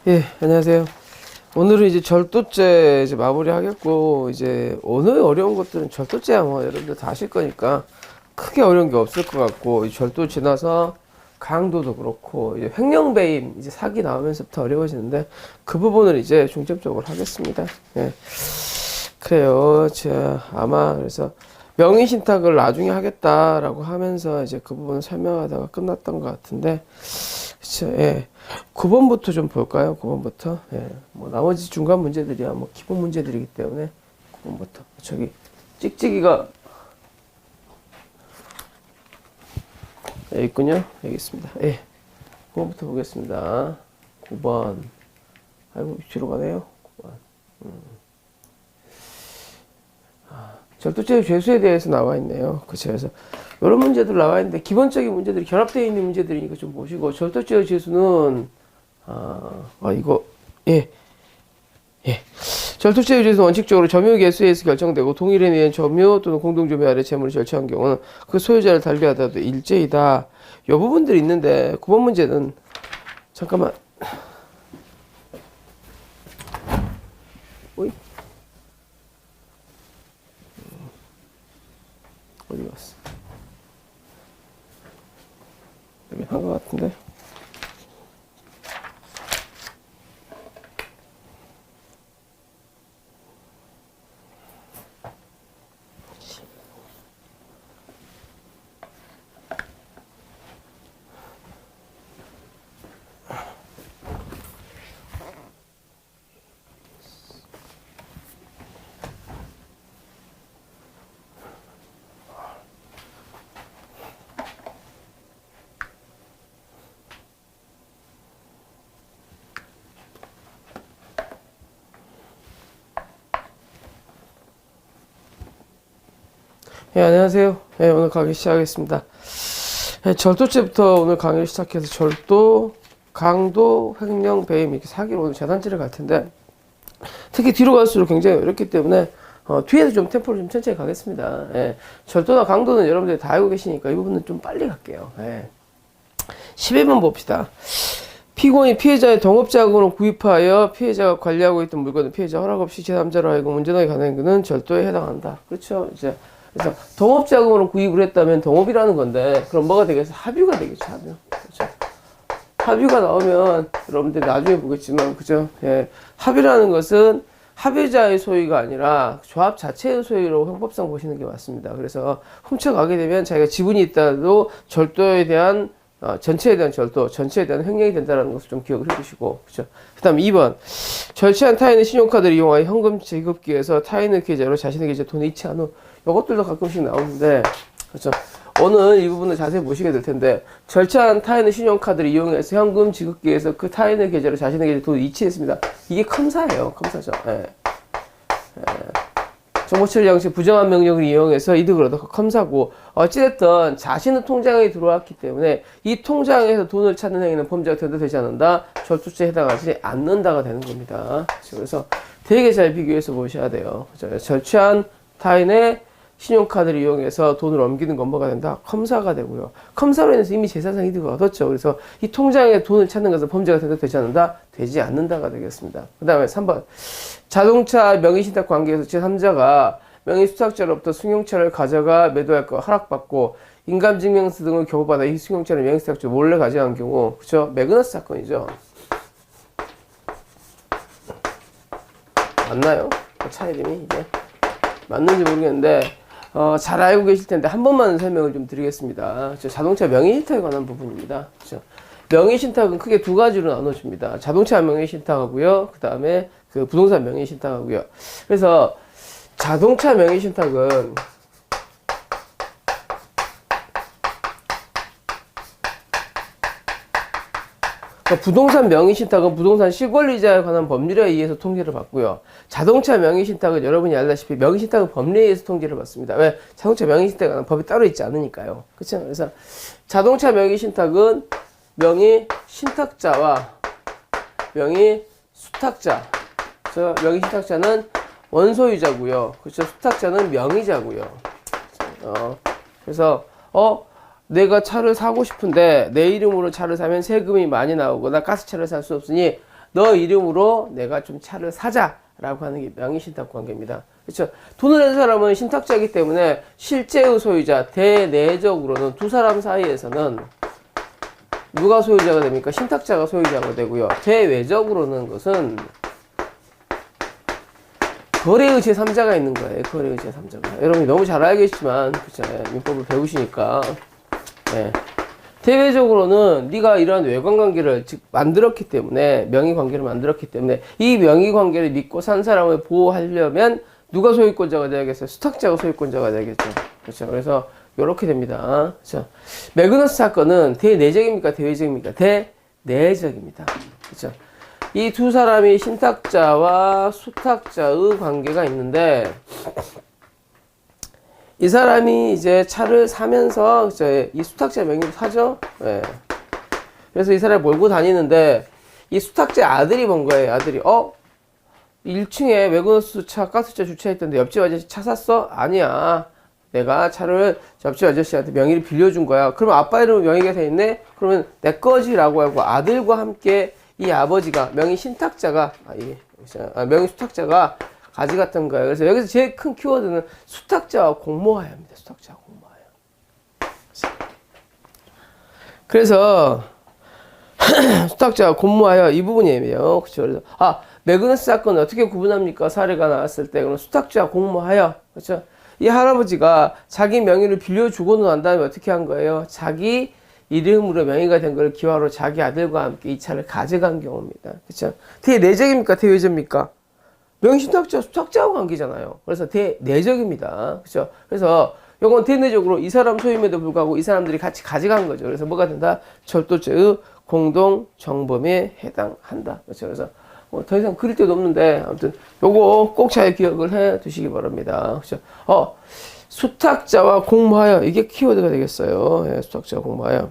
예, 안녕하세요. 오늘은 이제 절도죄 이제 마무리 하겠고, 이제 오늘 어려운 것들은 절도죄야 뭐 여러분들 다 아실 거니까 크게 어려운 게 없을 것 같고, 이 절도 지나서 강도도 그렇고, 이제 횡령배임, 이제 사기 나오면서부터 어려워지는데, 그 부분을 이제 중점적으로 하겠습니다. 예. 그래요. 자, 아마 그래서 명의신탁을 나중에 하겠다라고 하면서 이제 그 부분을 설명하다가 끝났던 것 같은데, 그쵸, 예. 9번부터 좀 볼까요? 9번부터. 예. 뭐, 나머지 중간 문제들이야, 뭐, 기본 문제들이기 때문에, 9번부터. 저기, 찍찍이가, 여기 있군요. 여기 있습니다. 예. 9번부터 보겠습니다. 9번. 아이고, 뒤로 가네요. 9번. 절도죄의 죄수에 대해서 나와 있네요. 그쵸. 그래서, 이런 문제들 나와 있는데, 기본적인 문제들이 결합되어 있는 문제들이니까 좀 보시고, 절도죄의 죄수는, 이거, 예. 예. 절도죄의 죄수는 원칙적으로 점유 개수에서 결정되고, 동일에 의한 점유 또는 공동점유 아래 채무를 절취한 경우는 그 소유자를 달리하더라도 일제이다. 요 부분들이 있는데, 9번 문제는, 잠깐만. 오이? 어디 갔어? 여기 한 것 같은데. 예, 안녕하세요. 예, 오늘 강의 시작하겠습니다. 예, 절도죄부터 오늘 강의를 시작해서 절도, 강도, 횡령, 배임 이렇게 사기로 오늘 재단지를 갈 텐데 특히 뒤로 갈수록 굉장히 어렵기 때문에 뒤에서 좀 템포를 좀 천천히 가겠습니다. 예, 절도나 강도는 여러분들이 다 알고 계시니까 이 부분은 좀 빨리 갈게요. 예. 11번 봅시다. 피고인이 피해자의 동업자금으로 구입하여 피해자가 관리하고 있던 물건을 피해자 허락 없이 제3자로 하여금 운전하게 가는 것은 절도에 해당한다. 그렇죠? 이제 그래서 동업자금으로 구입을 했다면 동업이라는 건데 그럼 뭐가 되겠어? 합유가 되겠죠. 합유. 그렇죠? 합유가 나오면 여러분들 나중에 보겠지만 그죠? 예. 합유라는 것은 합유자의 소유가 아니라 조합 자체의 소유로 형법상 보시는 게 맞습니다. 그래서 훔쳐가게 되면 자기가 지분이 있다도 절도에 대한 전체에 대한 절도, 전체에 대한 횡령이 된다는 것을 좀 기억을 해주시고, 그죠? 그 다음 2번. 절취한 타인의 신용카드를 이용하여 현금 지급기에서 타인의 계좌로 자신의 계좌에 돈을 이체한 후, 이것들도 가끔씩 나오는데, 그렇죠? 오늘 이 부분을 자세히 보시게 될 텐데, 절취한 타인의 신용카드를 이용해서 현금 지급기에서 그 타인의 계좌로 자신의 계좌에 돈을 이체했습니다. 이게 컴사예요. 컴사죠. 예. 정보처리 양식 부정한 명령을 이용해서 이득을 얻어 컴사고 어찌됐든 자신의 통장에 들어왔기 때문에 이 통장에서 돈을 찾는 행위는 범죄가 된다되지 않는다. 절도죄에 해당하지 않는다가 되는 겁니다. 그래서 되게 잘 비교해서 보셔야 돼요. 절취한 타인의 신용카드를 이용해서 돈을 옮기는 건 뭐가 된다? 컴사가 되고요. 컴사로 인해서 이미 재산상 이득을 얻었죠. 그래서 이 통장에 돈을 찾는 것은 범죄가 된다되지 않는다? 되지 않는다가 되겠습니다. 그 다음에 3번. 자동차 명의신탁 관계에서 제3자가 명의수탁자로부터 승용차를 가져가 매도할 거 허락받고 인감증명서 등을 교부받아 이 승용차를 명의수탁자 몰래 가져간 경우, 그쵸? 매그너스 사건이죠. 맞나요? 차 이름이 이게? 맞는지 모르겠는데, 잘 알고 계실 텐데, 한 번만 설명을 좀 드리겠습니다. 자동차 명의신탁에 관한 부분입니다. 그쵸? 명의신탁은 크게 두 가지로 나눠집니다. 자동차 명의신탁하고요. 그 다음에 그 부동산 명의신탁하고요. 그래서 자동차 명의신탁은 그러니까 부동산 명의신탁은 부동산 실권리자에 관한 법률에 의해서 통지를 받고요. 자동차 명의신탁은 여러분이 알다시피 명의신탁은 법률에 의해서 통지를 받습니다. 왜? 자동차 명의신탁에 관한 법이 따로 있지 않으니까요. 그렇죠? 그래서 자동차 명의신탁은 명의신탁자와 명의수탁자. 명의신탁자는 원소유자고요. 그렇죠? 수탁자는 명의자고요. 그래서 내가 차를 사고 싶은데 내 이름으로 차를 사면 세금이 많이 나오고 나 가스차를 살 수 없으니 너 이름으로 내가 좀 차를 사자라고 하는 게 명의신탁 관계입니다. 그렇죠? 돈을 낸 사람은 신탁자이기 때문에 실제의 소유자, 대내적으로는 두 사람 사이에서는 누가 소유자가 됩니까? 신탁자가 소유자가 되고요. 대외적으로는 것은 거래의 제3자가 있는 거예요. 거래의 제3자가. 여러분이 너무 잘 알겠지만, 그쵸? 민법을 배우시니까. 네. 대외적으로는 네가 이러한 외관관계를 즉 만들었기 때문에, 명의관계를 만들었기 때문에 이 명의관계를 믿고 산 사람을 보호하려면 누가 소유권자가 되야겠어요? 수탁자가 소유권자가 되야겠죠. 그렇죠? 그래서 이렇게 됩니다. 그렇죠? 매그너스 사건은 대내적입니까? 대외적입니까? 대내적입니다. 그렇죠? 이 두 사람이 신탁자와 수탁자의 관계가 있는데 이 사람이 이제 차를 사면서 이 수탁자 명의로 사죠. 네. 그래서 이 사람이 몰고 다니는데 이 수탁자 아들이 본 거예요. 아들이 1층에 매그너스 차 가스차 주차했던데 옆집 아저씨 차 샀어? 아니야. 내가 차를 옆집 아저씨한테 명의를 빌려준 거야. 그러면 아빠 이름 명의가 돼 있네? 그러면 내 거지라고 하고 아들과 함께 이 아버지가 명의 신탁자가 명의 수탁자가 가져갔던 거예요. 그래서 여기서 제일 큰 키워드는 수탁자와 공모하여입니다. 수탁자와 공모하여. 그래서 수탁자와 공모하여 이 부분이에요. 그렇죠. 그래서 매그너스 사건은 어떻게 구분합니까? 사례가 나왔을 때 그럼 수탁자와 공모하여. 그렇죠. 이 할아버지가 자기 명의를 빌려주고 난 다음에 어떻게 한 거예요? 자기 이름으로 명의가 된 걸 기화로 자기 아들과 함께 이 차를 가져간 경우입니다. 그렇죠? 대내적입니까? 대외적입니까? 명의신탁자, 수탁자와 관계잖아요. 그래서 대내적입니다. 그렇죠? 그래서 이건 대내적으로 이 사람 소임에도 불구하고 이 사람들이 같이 가져간 거죠. 그래서 뭐가 된다? 절도죄의 공동 정범에 해당한다. 그렇죠? 그래서 더 이상 그릴 데도 없는데 아무튼 요거 꼭 잘 기억을 해 두시기 바랍니다. 그렇죠? 수탁자와 공모하여 이게 키워드가 되겠어요. 예, 수탁자와 공모하여.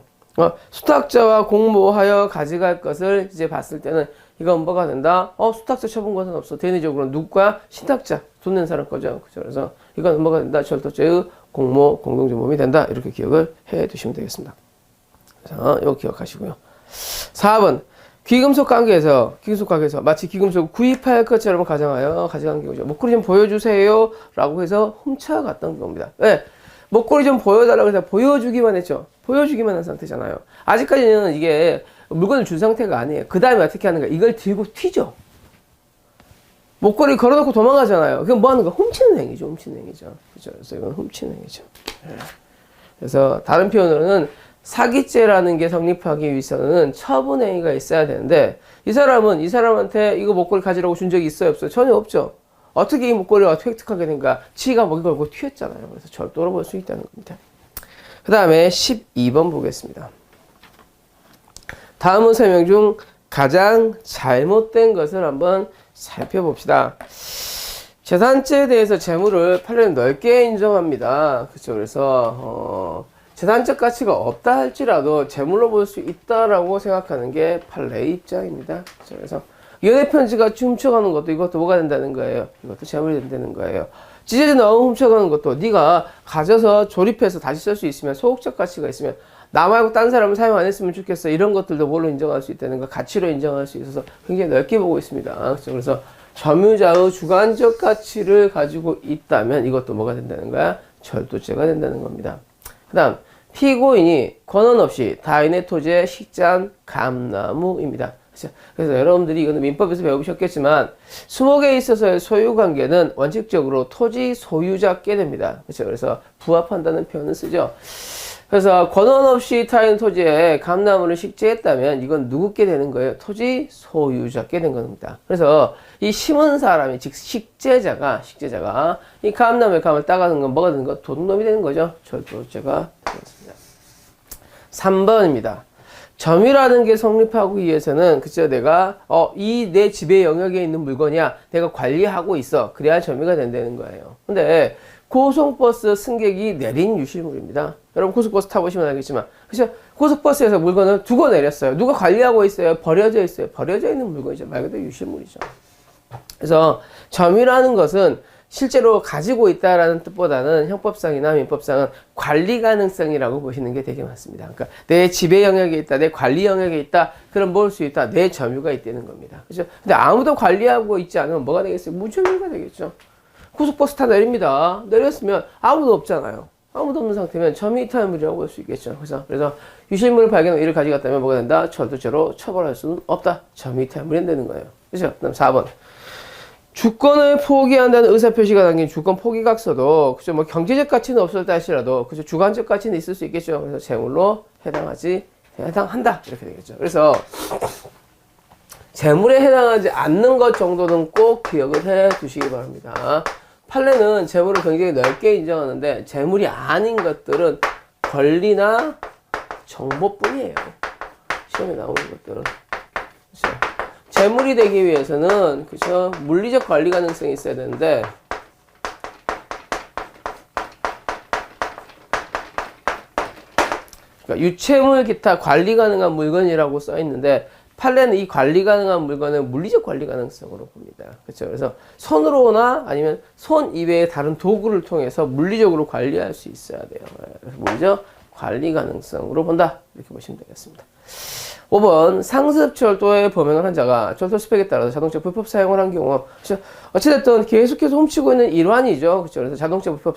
수탁자와 공모하여 가져갈 것을 이제 봤을 때는 이건 뭐가 된다? 수탁자 처분 것은 없어. 대내적으로는 누구야? 신탁자. 돈 낸 사람 거죠. 그죠? 그래서 이건 뭐가 된다? 절도죄의 공모, 공동정범이 된다. 이렇게 기억을 해 두시면 되겠습니다. 자, 이거 기억하시고요. 4번. 귀금속 관계에서 마치 귀금속을 구입할 것처럼 가정하여 가져간 경우죠. 목걸이 좀 보여주세요. 라고 해서 훔쳐갔던 경우입니다. 네. 목걸이 좀 보여달라고 해서 보여주기만 했죠. 보여주기만 한 상태잖아요. 아직까지는 이게 물건을 준 상태가 아니에요. 그 다음에 어떻게 하는가? 이걸 들고 튀죠. 목걸이 걸어놓고 도망가잖아요. 그럼 뭐 하는 거? 훔치는 행위죠. 훔치는 행위죠. 그죠? 그래서 이건 훔치는 행위죠. 네. 그래서 다른 표현으로는 사기죄라는 게 성립하기 위해서는 처분행위가 있어야 되는데 이 사람은 이 사람한테 이거 목걸이 가지라고 준 적이 있어요? 없어요? 전혀 없죠. 어떻게 이 목걸이를 어떻게 획득하게 된가? 지가 목이 걸고 튀었잖아요. 그래서 절도로 볼 수 있다는 겁니다. 그 다음에 12번 보겠습니다. 다음은 설명 중 가장 잘못된 것을 한번 살펴봅시다. 재산죄에 대해서 재물을 판례는 넓게 인정합니다. 그렇죠. 그래서 재산적 가치가 없다 할지라도 재물로 볼 수 있다라고 생각하는 게 판례의 입장입니다. 그렇죠? 그래서 연애편지가 훔쳐가는 것도 이것도 뭐가 된다는 거예요. 이것도 재물이 된다는 거예요. 찢어진 어음 훔쳐가는 것도 네가 가져서 조립해서 다시 쓸 수 있으면 소극적 가치가 있으면 나 말고 딴 사람은 사용 안 했으면 좋겠어. 이런 것들도 뭘로 인정할 수 있다는 거, 가치로 인정할 수 있어서 굉장히 넓게 보고 있습니다. 그렇죠? 그래서 점유자의 주관적 가치를 가지고 있다면 이것도 뭐가 된다는 거야? 절도죄가 된다는 겁니다. 그 다음 피고인이 권한 없이 타인의 토지에 식재한 감나무입니다. 그래서 여러분들이 이거는 민법에서 배우셨겠지만 수목에 있어서의 소유관계는 원칙적으로 토지 소유자께 됩니다. 그렇죠? 그래서 부합한다는 표현을 쓰죠. 그래서 권한 없이 타인 토지에 감나무를 식재했다면 이건 누구께 되는 거예요? 토지 소유자께 된 겁니다. 그래서 이 심은 사람이 즉 식재자가 이 감나무의 감을 따가는 건 뭐가 되는 거? 도둑놈이 되는 거죠. 절도죄가 되겠습니다. 3번입니다. 점유라는 게 성립하기 위해서는 그쵸 내가 이 내 집의 영역에 있는 물건이야 내가 관리하고 있어 그래야 점유가 된다는 거예요. 근데 고속버스 승객이 내린 유실물입니다. 여러분 고속버스 타보시면 알겠지만 그죠? 고속버스에서 물건을 두고 내렸어요. 누가 관리하고 있어요? 버려져 있어요. 버려져 있는 물건이죠. 말 그대로 유실물이죠. 그래서 점유라는 것은 실제로 가지고 있다라는 뜻보다는 형법상이나 민법상은 관리 가능성이라고 보시는 게 되게 많습니다. 그러니까 내 지배 영역에 있다, 내 관리 영역에 있다, 그럼 뭘 수 있다, 내 점유가 있다는 겁니다. 그죠? 근데 아무도 관리하고 있지 않으면 뭐가 되겠어요? 무점유가 되겠죠. 고속버스 타 내립니다. 내렸으면 아무도 없잖아요. 아무도 없는 상태면 점유이탈물이라고 볼 수 있겠죠. 그래서 유실물을 발견하고 이를 가져갔다면 뭐가 된다? 절도죄로 처벌할 수는 없다. 점유이탈물이 되는 거예요. 그죠? 그다음 4번. 주권을 포기한다는 의사표시가 담긴 주권 포기각서도, 그죠? 뭐 경제적 가치는 없었다 할지라도, 그죠? 주관적 가치는 있을 수 있겠죠. 그래서 재물로 해당한다. 이렇게 되겠죠. 그래서 재물에 해당하지 않는 것 정도는 꼭 기억을 해 두시기 바랍니다. 판례는 재물을 굉장히 넓게 인정하는데, 재물이 아닌 것들은 권리나 정보뿐이에요. 시험에 나오는 것들은. 그죠? 재물이 되기 위해서는, 그죠? 물리적 관리 가능성이 있어야 되는데, 그러니까 유체물 기타 관리 가능한 물건이라고 써 있는데, 판례는 이 관리 가능한 물건을 물리적 관리 가능성으로 봅니다. 그렇죠? 그래서 손으로나 아니면 손 이외의 다른 도구를 통해서 물리적으로 관리할 수 있어야 돼요. 그래서 물리적 관리 가능성으로 본다. 이렇게 보시면 되겠습니다. 5번 상습절도에 범행을 한 자가 절도 스펙에 따라서 자동차 불법 사용을 한 경우, 그렇죠? 어찌됐든 계속해서 훔치고 있는 일환이죠. 그렇죠? 그래서 자동차 불법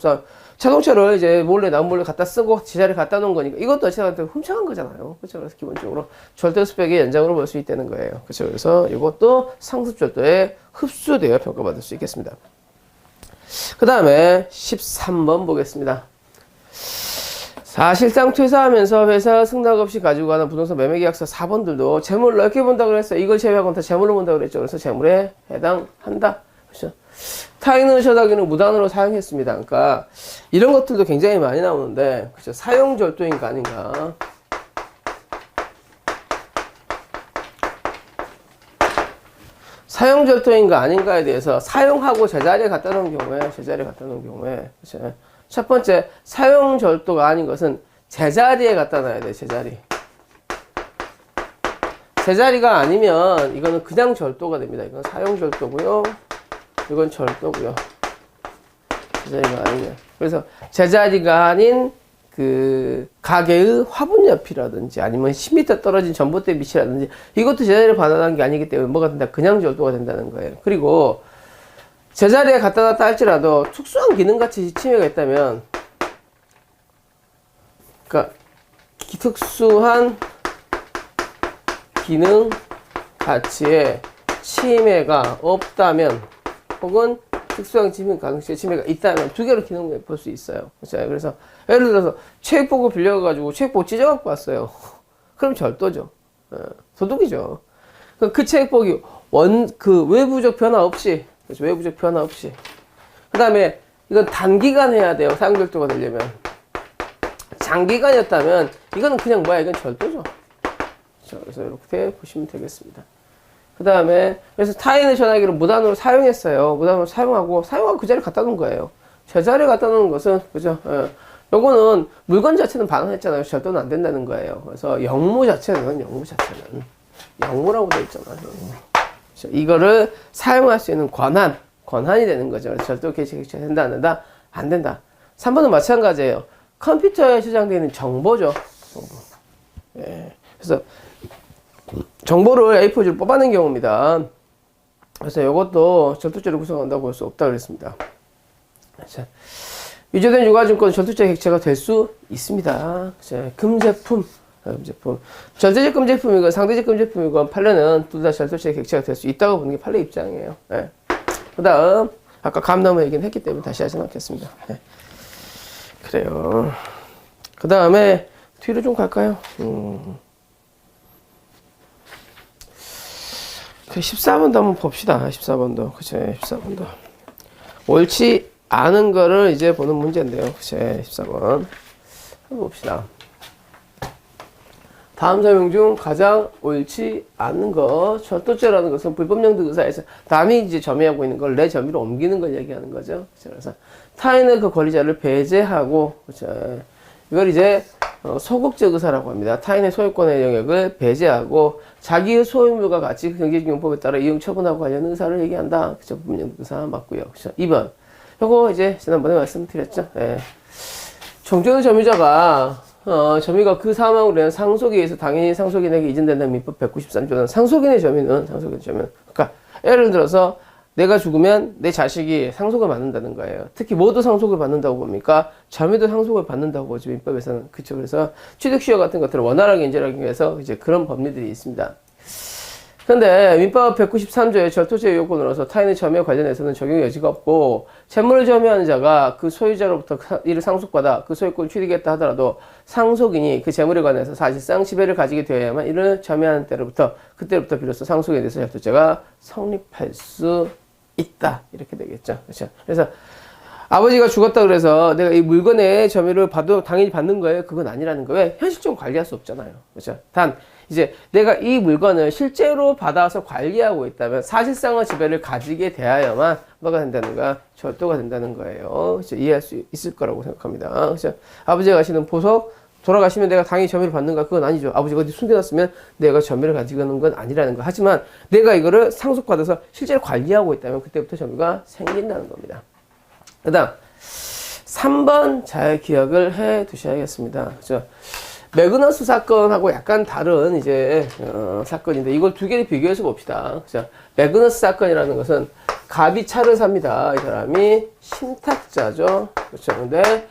자동차를 이제 남몰래 갖다 쓰고 제자리에 갖다 놓은 거니까 이것도 어찌됐든 훔쳐간 거잖아요. 그렇죠? 그래서 기본적으로 절도 스펙의 연장으로 볼 수 있다는 거예요. 그렇죠? 그래서 이것도 상습절도에 흡수되어 평가받을 수 있겠습니다. 그 다음에 13번 보겠습니다. 사실상 퇴사하면서 회사 승낙 없이 가지고 가는 부동산 매매계약서 4번들도 재물을 넓게 본다고 그랬어요. 이걸 제외하고는 다 재물로 본다고 그랬죠. 그래서 재물에 해당한다. 그렇죠? 타인의 전화기는 무단으로 사용했습니다. 그러니까 이런 것들도 굉장히 많이 나오는데, 그렇죠? 사용절도인가 아닌가. 사용절도인가 아닌가에 대해서 사용하고 제자리에 갖다 놓은 경우에, 그렇죠? 첫 번째, 사용절도가 아닌 것은 제자리에 갖다 놔야 돼, 제자리. 제자리가 아니면 이거는 그냥 절도가 됩니다. 이건 사용절도고요. 이건 절도고요. 제자리가 아니면. 그래서 제자리가 아닌 그 가게의 화분 옆이라든지 아니면 10m 떨어진 전봇대 밑이라든지 이것도 제자리를 반환한 게 아니기 때문에 뭐가 된다? 그냥 절도가 된다는 거예요. 그리고 제자리에 갖다 놨다 할지라도 특수한 기능가치 침해가 있다면, 그러니까 특수한 기능 가치에 침해가 없다면, 혹은 특수한 기능 가치에 침해가 있다면 두 개로 기능을 볼 수 있어요. 그래서 예를 들어서 체육복을 빌려가지고 체육복 찢어갖고 왔어요. 그럼 절도죠. 도둑이죠. 그 체육복이 그 외부적 변화 없이, 그렇죠? 외부적 변화 없이. 그 다음에 이건 단기간 해야 돼요. 사용절도가 되려면. 장기간이었다면 이거는 그냥 이건 절도죠. 그렇죠? 그래서 이렇게 보시면 되겠습니다. 그 다음에 그래서 타인의 전화기를 무단으로 사용했어요. 무단으로 사용하고 그 자리에 갖다 놓은 거예요. 제자리에 갖다 놓은 것은, 그죠? 요거는 물건 자체는 반환했잖아요. 절도는 안 된다는 거예요. 그래서 영무 자체는 영무라고 되어 있잖아요. 그렇죠? 이거를 사용할 수 있는 권한이 되는 거죠. 그래서 절도 개시가 된다, 안 된다? 안 된다. 3번은 마찬가지예요. 컴퓨터에 저장되어 있는 정보죠. 정보. 예. 그래서 정보를 A4지로 뽑아낸 경우입니다. 그래서 이것도 절도죄를 구성한다고 볼 수 없다 그랬습니다. 자, 위조된 유가증권은 절도죄 객체가 될 수 있습니다. 자, 금제품. 절대적 금제품이건 상대적 금제품이건 판례는 둘 다 절도죄 객체가 될 수 있다고 보는 게 판례 입장이에요. 네. 그 다음 아까 감나무 얘기는 했기 때문에 다시 하지 않겠습니다. 네. 그래요. 그 다음에 뒤로 좀 갈까요? 14번도 한번 봅시다. 14번도. 그쵸. 14번도. 옳지 않은 거를 이제 보는 문제인데요. 그쵸. 14번. 한번 봅시다. 다음 설명 중 가장 옳지 않는 것. 절도죄라는 것은 불법령도 의사에서 남이 이제 점유하고 있는 걸 내 점유로 옮기는 걸 얘기하는 거죠. 그쵸. 그래서 타인의 그 권리자를 배제하고, 그쵸. 이걸 이제 소극적 의사라고 합니다. 타인의 소유권의 영역을 배제하고 자기의 소유물과 같이 경제적 용법에 따라 이용 처분하고 관련 의사를 얘기한다. 그쵸? 법령 의사 맞고요. 그쵸? 2번 요거 이제 지난번에 말씀드렸죠. 예. 정조의 점유자가 점유가 그 사망으로 인한 상속에 의해서 당연히 상속인에게 이전된다는 민법 193조는 상속인의 점유는 그러니까 예를 들어서 내가 죽으면 내 자식이 상속을 받는다는 거예요. 특히 뭐도 상속을 받는다고 봅니까? 점유도 상속을 받는다고 보죠. 민법에서는. 그쵸. 그래서 취득시효 같은 것들을 원활하게 인정하기 위해서 이제 그런 법리들이 있습니다. 근데 민법 193조의 절도죄 요건으로서 타인의 점유에 관련해서는 적용 여지가 없고, 채무를 점유하는 자가 그 소유자로부터 이를 상속받아 그 소유권을 취득했다 하더라도 상속인이 그 재물에 관해서 사실상 지배를 가지게 되어야만 이를 점유하는 그때부터 비로소 상속에 대해서 절도죄가 성립할 수 있다. 이렇게 되겠죠. 그렇죠. 그래서 아버지가 죽었다 그래서 내가 이 물건의 점유를 당연히 받는 거예요. 그건 아니라는 거예요. 왜? 현실적으로 관리할 수 없잖아요. 그렇죠. 단 이제 내가 이 물건을 실제로 받아서 관리하고 있다면 사실상의 지배를 가지게 되어야만 뭐가 된다는 거야? 절도가 된다는 거예요. 그렇죠? 이해할 수 있을 거라고 생각합니다. 그렇죠? 아버지가 가시는 보석 돌아가시면 내가 당연히 점유를 받는가? 그건 아니죠. 아버지가 어디 숨겨놨으면 내가 점유를 가지고 있는 건 아니라는 거. 하지만 내가 이거를 상속받아서 실제로 관리하고 있다면 그때부터 점유가 생긴다는 겁니다. 그 다음 3번 잘 기억을 해 두셔야겠습니다. 그죠? 매그너스 사건하고 약간 다른 이제 사건인데 이걸 두 개를 비교해서 봅시다. 그죠? 매그너스 사건이라는 것은 갑이 차를 삽니다. 이 사람이 신탁자죠. 그렇죠? 근데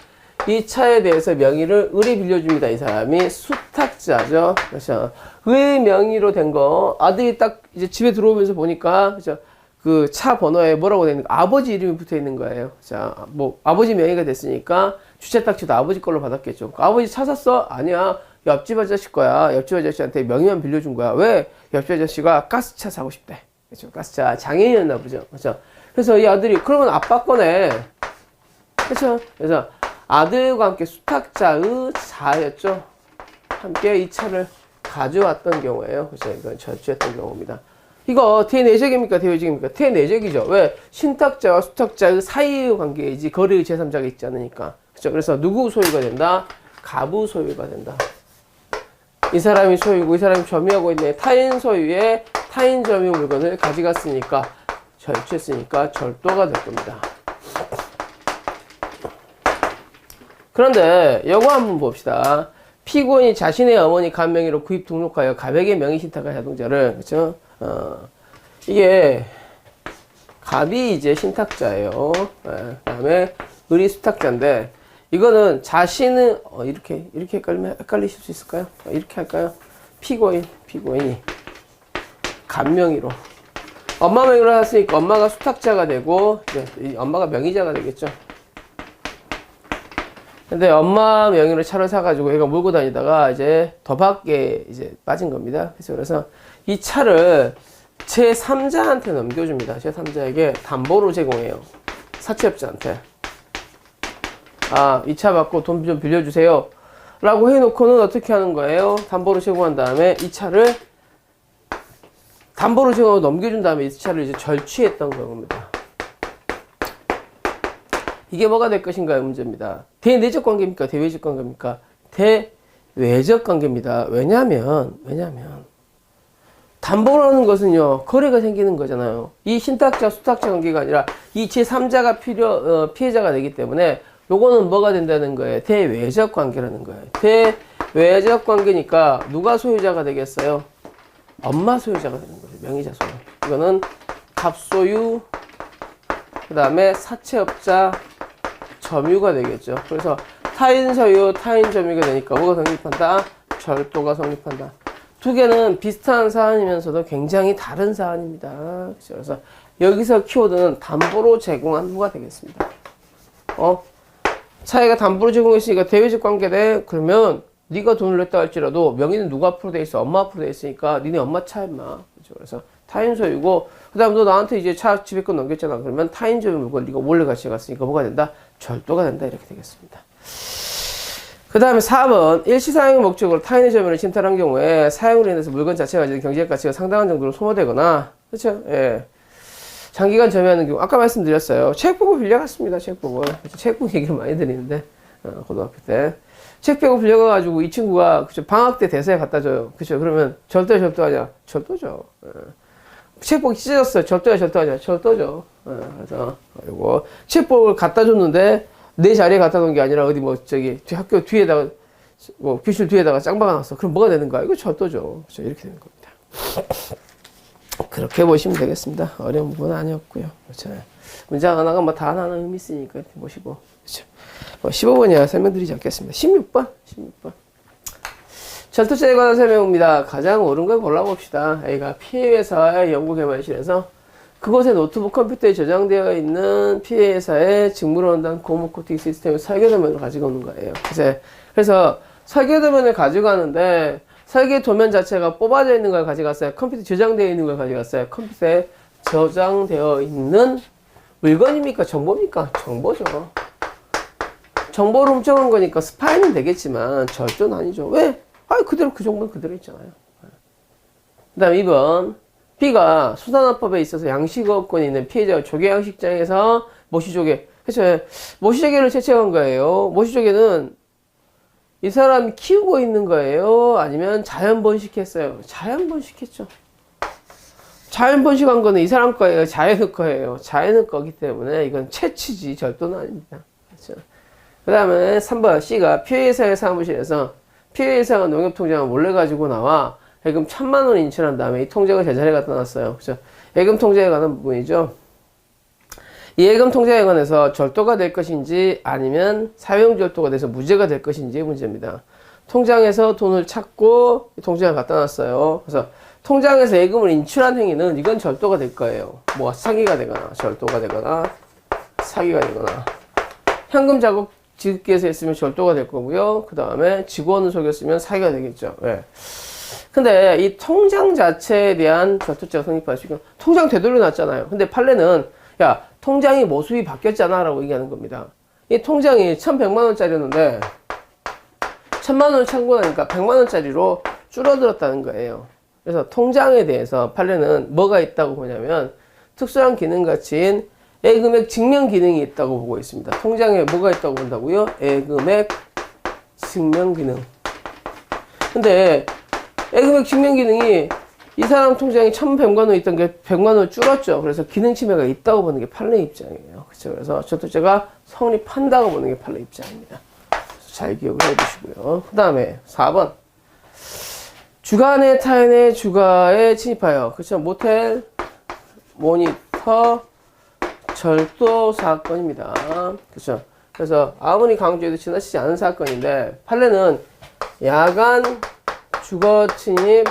이 차에 대해서 명의를 을이 빌려줍니다. 이 사람이 수탁자죠. 그렇죠? 의 명의로 된 거 아들이 딱 이제 집에 들어오면서 보니까 그죠? 그 차 번호에 뭐라고 되어 있는 거 아버지 이름이 붙어 있는 거예요. 자, 뭐 아버지 명의가 됐으니까 주차딱지도 아버지 걸로 받았겠죠. 아버지 차 샀어? 아니야. 옆집 아저씨 거야. 옆집 아저씨한테 명의만 빌려준 거야. 왜? 옆집 아저씨가 가스차 사고 싶대. 그렇죠? 가스차 장애인이었나 보죠. 그렇죠? 그래서 이 아들이 그러면 아빠 거네. 그렇죠? 그래서 아들과 함께 수탁자의 자였죠. 함께 이 차를 가져왔던 경우예요. 그래서 이건 절주했던 경우입니다. 이거 대내적입니까? 대외적입니까? 대내적이죠. 왜? 신탁자와 수탁자의 사이의 관계이지 거래의 제3자가 있지 않으니까. 그렇죠? 그래서 누구 소유가 된다? 가부 소유가 된다. 이 사람이 소유고 이 사람이 점유하고 있는 타인 소유의 타인 점유 물건을 가져갔으니까 절취했으니까 절도가 될 겁니다. 그런데 이거 한번 봅시다. 피고인이 자신의 어머니 간명의로 구입 등록하여 갑에게 명의 신탁한 자동차를 그렇죠? 이게 갑이 이제 신탁자예요. 그 다음에 을이 수탁자인데 이거는 자신은 이렇게 헷갈리실 수 있을까요? 이렇게 할까요? 피고인이 간명의로 엄마 명의로 샀으니까 엄마가 수탁자가 되고 이제 엄마가 명의자가 되겠죠. 근데 엄마 명의로 차를 사가지고 얘가 몰고 다니다가 이제 더 밖에 이제 빠진 겁니다. 그래서 이 차를 제3자한테 넘겨줍니다. 제3자에게 담보로 제공해요. 사채업자한테. 아, 이 차 받고 돈 좀 빌려주세요. 라고 해놓고는 어떻게 하는 거예요? 담보로 제공한 다음에 이 차를 담보로 제공하고 넘겨준 다음에 이 차를 이제 절취했던 겁니다. 이게 뭐가 될 것인가요? 문제입니다. 대내적 관계입니까? 대외적 관계입니까? 대외적 관계입니다. 왜냐하면 담보라는 것은요, 거래가 생기는 거잖아요. 이 신탁자, 수탁자 관계가 아니라 이 제3자가 피해자가 되기 때문에 요거는 뭐가 된다는 거예요? 대외적 관계라는 거예요. 대외적 관계니까 누가 소유자가 되겠어요? 엄마 소유자가 되는 거죠. 명의자 소유. 이거는 갑소유, 그 다음에 사채업자, 점유가 되겠죠. 그래서 타인 소유, 타인 점유가 되니까 뭐가 성립한다? 절도가 성립한다. 두 개는 비슷한 사안이면서도 굉장히 다른 사안입니다. 그래서 여기서 키워드는 담보로 제공한 후가 되겠습니다. 차이가 담보로 제공했으니까 대외적 관계돼. 그러면 네가 돈을 냈다 할지라도 명의는 누가 앞으로 돼 있어? 엄마 앞으로 돼 있으니까 니네 엄마 차 임마. 그렇죠? 그래서 타인 소유고 그 다음 너 나한테 이제 차 지배권 넘겼잖아. 그러면 타인 점유 물건 네가 몰래 가져갔으니까 뭐가 된다? 절도가 된다. 이렇게 되겠습니다. 그 다음에 4번 일시사용의 목적으로 타인의 점유를 침탈한 경우에 사용으로 인해서 물건 자체가 가지는 경제적 가치가 상당한 정도로 소모되거나 그렇죠? 예. 장기간 점유하는 경우 아까 말씀드렸어요. 책복을 빌려갔습니다. 책복을. 책복 얘기를 많이 드리는데 고등학교 때 책복을 빌려가가지고 이 친구가 그쵸? 방학 때 대사에 갖다 줘요. 그렇죠? 그러면 절도하냐? 절도죠. 예. 체육복 찢어졌어요. 절도죠. 그래서 이거 체육복을 갖다 줬는데 내 자리에 갖다 놓은 게 아니라 어디 뭐 저기 학교 뒤에다가 뭐 교실 뒤에다가 짱박아 놨어. 그럼 뭐가 되는 거야? 이거 절도죠. 그렇죠? 이렇게 되는 겁니다. 그렇게 보시면 되겠습니다. 어려운 부분은 아니었고요. 그렇죠? 문제 하나가 뭐 다 하나는 의미 있으니까 이렇게 보시고. 그렇죠? 15번이야 설명드리지 않겠습니다. 16번. 절도죄에 관한 설명입니다. 가장 옳은 걸 골라봅시다. A가 피해회사의 연구개발실에서 그곳에 노트북 컴퓨터에 저장되어 있는 피해회사의 직무를 한다는 고무 코팅 시스템을 설계도면을 가지고 오는 거예요. 그래서 설계도면을 가져가는데 설계도면 자체가 뽑아져 있는 걸 가져갔어요. 컴퓨터에 저장되어 있는 걸 가져갔어요. 컴퓨터에 저장되어 있는 물건입니까? 정보입니까? 정보죠. 정보를 훔쳐간 거니까 스파이는 되겠지만 절도는 아니죠. 왜? 그대로 그 정보는 그대로 있잖아요. 그 다음 2번. B가 수산화법에 있어서 양식업권이 있는 피해자가 조개양식장에서 모시조개. 그래서 모시조개를 채취한 거예요. 모시조개는 이 사람이 키우고 있는 거예요? 아니면 자연 번식했어요? 자연 번식했죠. 자연 번식한 거는 이 사람 거예요? 자연의 거예요? 자연의 거기 때문에 이건 채취지 절도는 아닙니다. 그렇죠? 그 다음에 3번. C가 피해회사의 사무실에서 피해회사가 농협통장을 몰래 가지고 나와 예금 1,000만 원 인출한 다음에 이 통장을 제자리에 갖다 놨어요. 그렇죠? 예금 통장에 관한 부분이죠. 이 예금 통장에 관해서 절도가 될 것인지 아니면 사용절도가 돼서 무죄가 될 것인지 문제입니다. 통장에서 돈을 찾고 이 통장을 갖다 놨어요. 그래서 통장에서 예금을 인출한 행위는 이건 절도가 될 거예요. 뭐 사기가 되거나 절도가 되거나 사기가 되거나 현금 자국 지급기에서 했으면 절도가 될 거고요. 그 다음에 직원을 속였으면 사기가 되겠죠. 예. 근데 이 통장 자체에 대한 절도죄가 성립할 수 있고, 통장 되돌려 놨잖아요. 근데 판례는, 야, 통장이 모습이 바뀌었잖아. 라고 얘기하는 겁니다. 이 통장이 1,100만 원짜리였는데, 1,000만 원을 창고 나니까 100만 원짜리로 줄어들었다는 거예요. 그래서 통장에 대해서 판례는 뭐가 있다고 보냐면, 특수한 기능 가치인 예금액 증명 기능이 있다고 보고 있습니다. 통장에 뭐가 있다고 본다고요? 예금액 증명 기능. 근데 예금액 증명 기능이 이 사람 통장에 1,100만 원 있던 게 100만 원 줄었죠. 그래서 기능 침해가 있다고 보는 게 판례 입장이에요. 그렇죠? 그래서 절도죄가 성립한다고 보는 게 판례 입장입니다. 그래서 잘 기억을 해두시고요. 그 다음에 4번. 주간의 타인의 주가에 침입하여, 그렇죠? 모텔, 모니터, 절도 사건입니다. 그렇죠? 그래서 아무리 강조해도 지나치지 않은 사건인데, 판례는 야간 주거 침입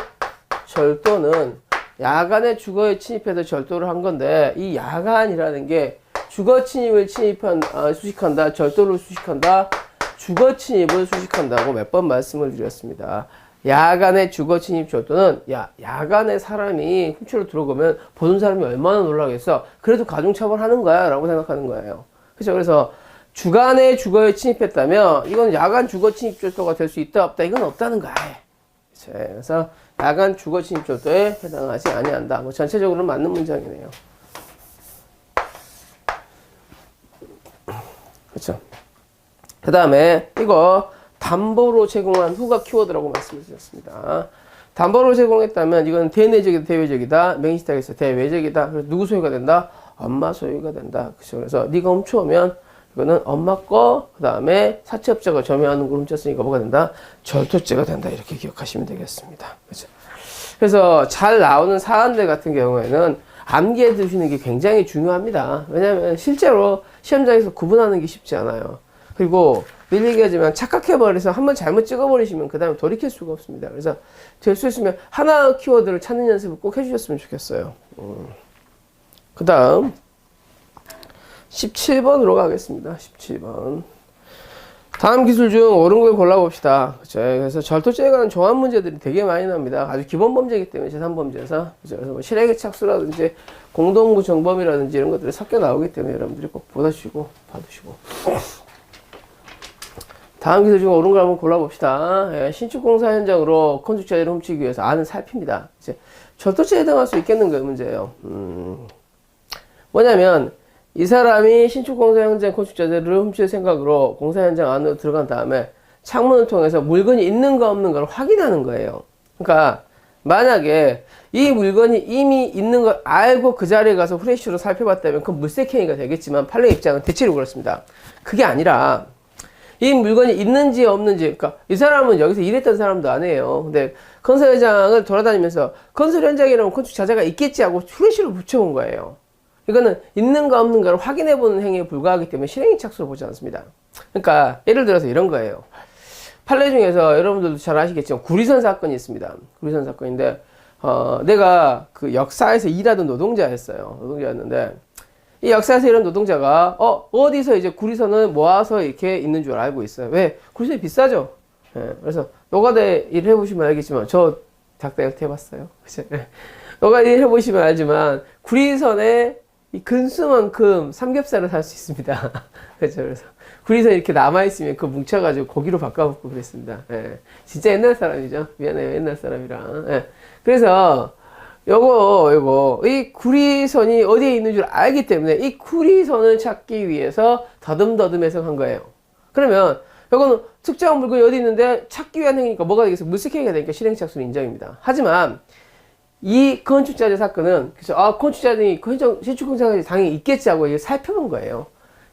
절도는 야간에 주거에 침입해서 절도를 한 건데, 이 야간이라는 게 주거 침입을 수식한다, 절도를 수식한다, 주거 침입을 수식한다고 몇 번 말씀을 드렸습니다. 야간에 주거 침입 절도는 야간에 사람이 훔치러 들어오면 보는 사람이 얼마나 놀라겠어. 그래도 가중처벌 하는 거야 라고 생각하는 거예요. 그렇죠? 그래서 주간에 주거에 침입했다면 이건 야간 주거 침입 절도가 될 수 있다 없다, 이건 없다는 거야. 그렇죠? 그래서 야간 주거 침입 절도에 해당하지 아니한다. 뭐 전체적으로 맞는 문장이네요. 그렇죠? 그 다음에 이거 담보로 제공한 후가 키워드라고 말씀드렸습니다. 담보로 제공했다면 이건 대내적이다, 대외적이다, 명시되겠어. 대외적이다. 그래서 누구 소유가 된다? 엄마 소유가 된다. 그렇죠? 그래서 네가 훔쳐오면 이거는 엄마 거, 그 다음에 사채업자가 점유하는 걸 훔쳤으니까 뭐가 된다? 절도죄가 된다. 이렇게 기억하시면 되겠습니다. 그렇죠? 그래서 잘 나오는 사안들 같은 경우에는 암기해 두시는 게 굉장히 중요합니다. 왜냐하면 실제로 시험장에서 구분하는 게 쉽지 않아요. 그리고 늘 얘기하지만 착각해버려서 한번 잘못 찍어버리시면 그 다음에 돌이킬 수가 없습니다. 그래서 될 수 있으면 하나 키워드를 찾는 연습을 꼭 해주셨으면 좋겠어요. 그 다음 17번으로 가겠습니다. 17번. 다음 기술 중 옳은 걸 골라봅시다. 그렇죠? 그래서 절도죄에 관한 종합 문제들이 되게 많이 납니다. 아주 기본 범죄이기 때문에 제3범죄에서. 그렇죠? 그래서 뭐 실행의 착수라든지 공동부 정범이라든지 이런 것들이 섞여 나오기 때문에 여러분들이 꼭 보시고 봐두시고. 다음 기술 중 옳은 걸 한번 골라봅시다. 예, 신축공사 현장으로 건축자재를 훔치기 위해서 안을 살핍니다. 이제 절도죄에 해당할 수 있겠는가 문제예요. 뭐냐면 이 사람이 신축공사 현장 건축자재를 훔칠 생각으로 공사 현장 안으로 들어간 다음에 창문을 통해서 물건이 있는가 없는가를 확인하는 거예요. 그러니까 만약에 이 물건이 이미 있는 걸 알고 그 자리에 가서 후레쉬로 살펴봤다면 그건 물색행위가 되겠지만 판례 입장은 대체로 그렇습니다. 그게 아니라 이 물건이 있는지 없는지, 그러니까 이 사람은 여기서 일했던 사람도 아니에요. 근데 건설 현장을 돌아다니면서 건설 현장이라면 건축 자재가 있겠지 하고 후레쉬를 붙여본 거예요. 이거는 있는가 없는가를 확인해보는 행위에 불과하기 때문에 실행위 착수를 보지 않습니다. 그러니까 예를 들어서 이런 거예요. 판례 중에서 여러분들도 잘 아시겠지만 구리선 사건이 있습니다. 구리선 사건인데 내가 그 역사에서 일하던 노동자였어요. 노동자였는데 이 역사에서 일하는 노동자가 어디서 이제 구리선을 모아서 이렇게 있는 줄 알고 있어요. 왜? 구리선이 비싸죠. 예, 그래서 노가대 일 해보시면 알겠지만 저 작다이트 해봤어요. 그죠? 노가대 일 해보시면 알지만 구리선에 이 근수만큼 삼겹살을 살 수 있습니다. 그렇죠. 그래서 구리선 이렇게 남아있으면 그거 뭉쳐가지고 고기로 바꿔먹고 그랬습니다. 예. 진짜 옛날 사람이죠. 미안해요. 옛날 사람이라. 예. 그래서 이 구리선이 어디에 있는 줄 알기 때문에 이 구리선을 찾기 위해서 더듬더듬 해석한 거예요. 그러면 요거는 특정한 물건이 어디 있는데 찾기 위한 행위니까 뭐가 되겠어? 물색행위가 되니까 실행착수는 인정입니다. 하지만 이 건축자재 사건은 그래서 건축자들이 신축공사가 당연히 있겠지 하고 이게 살펴본 거예요.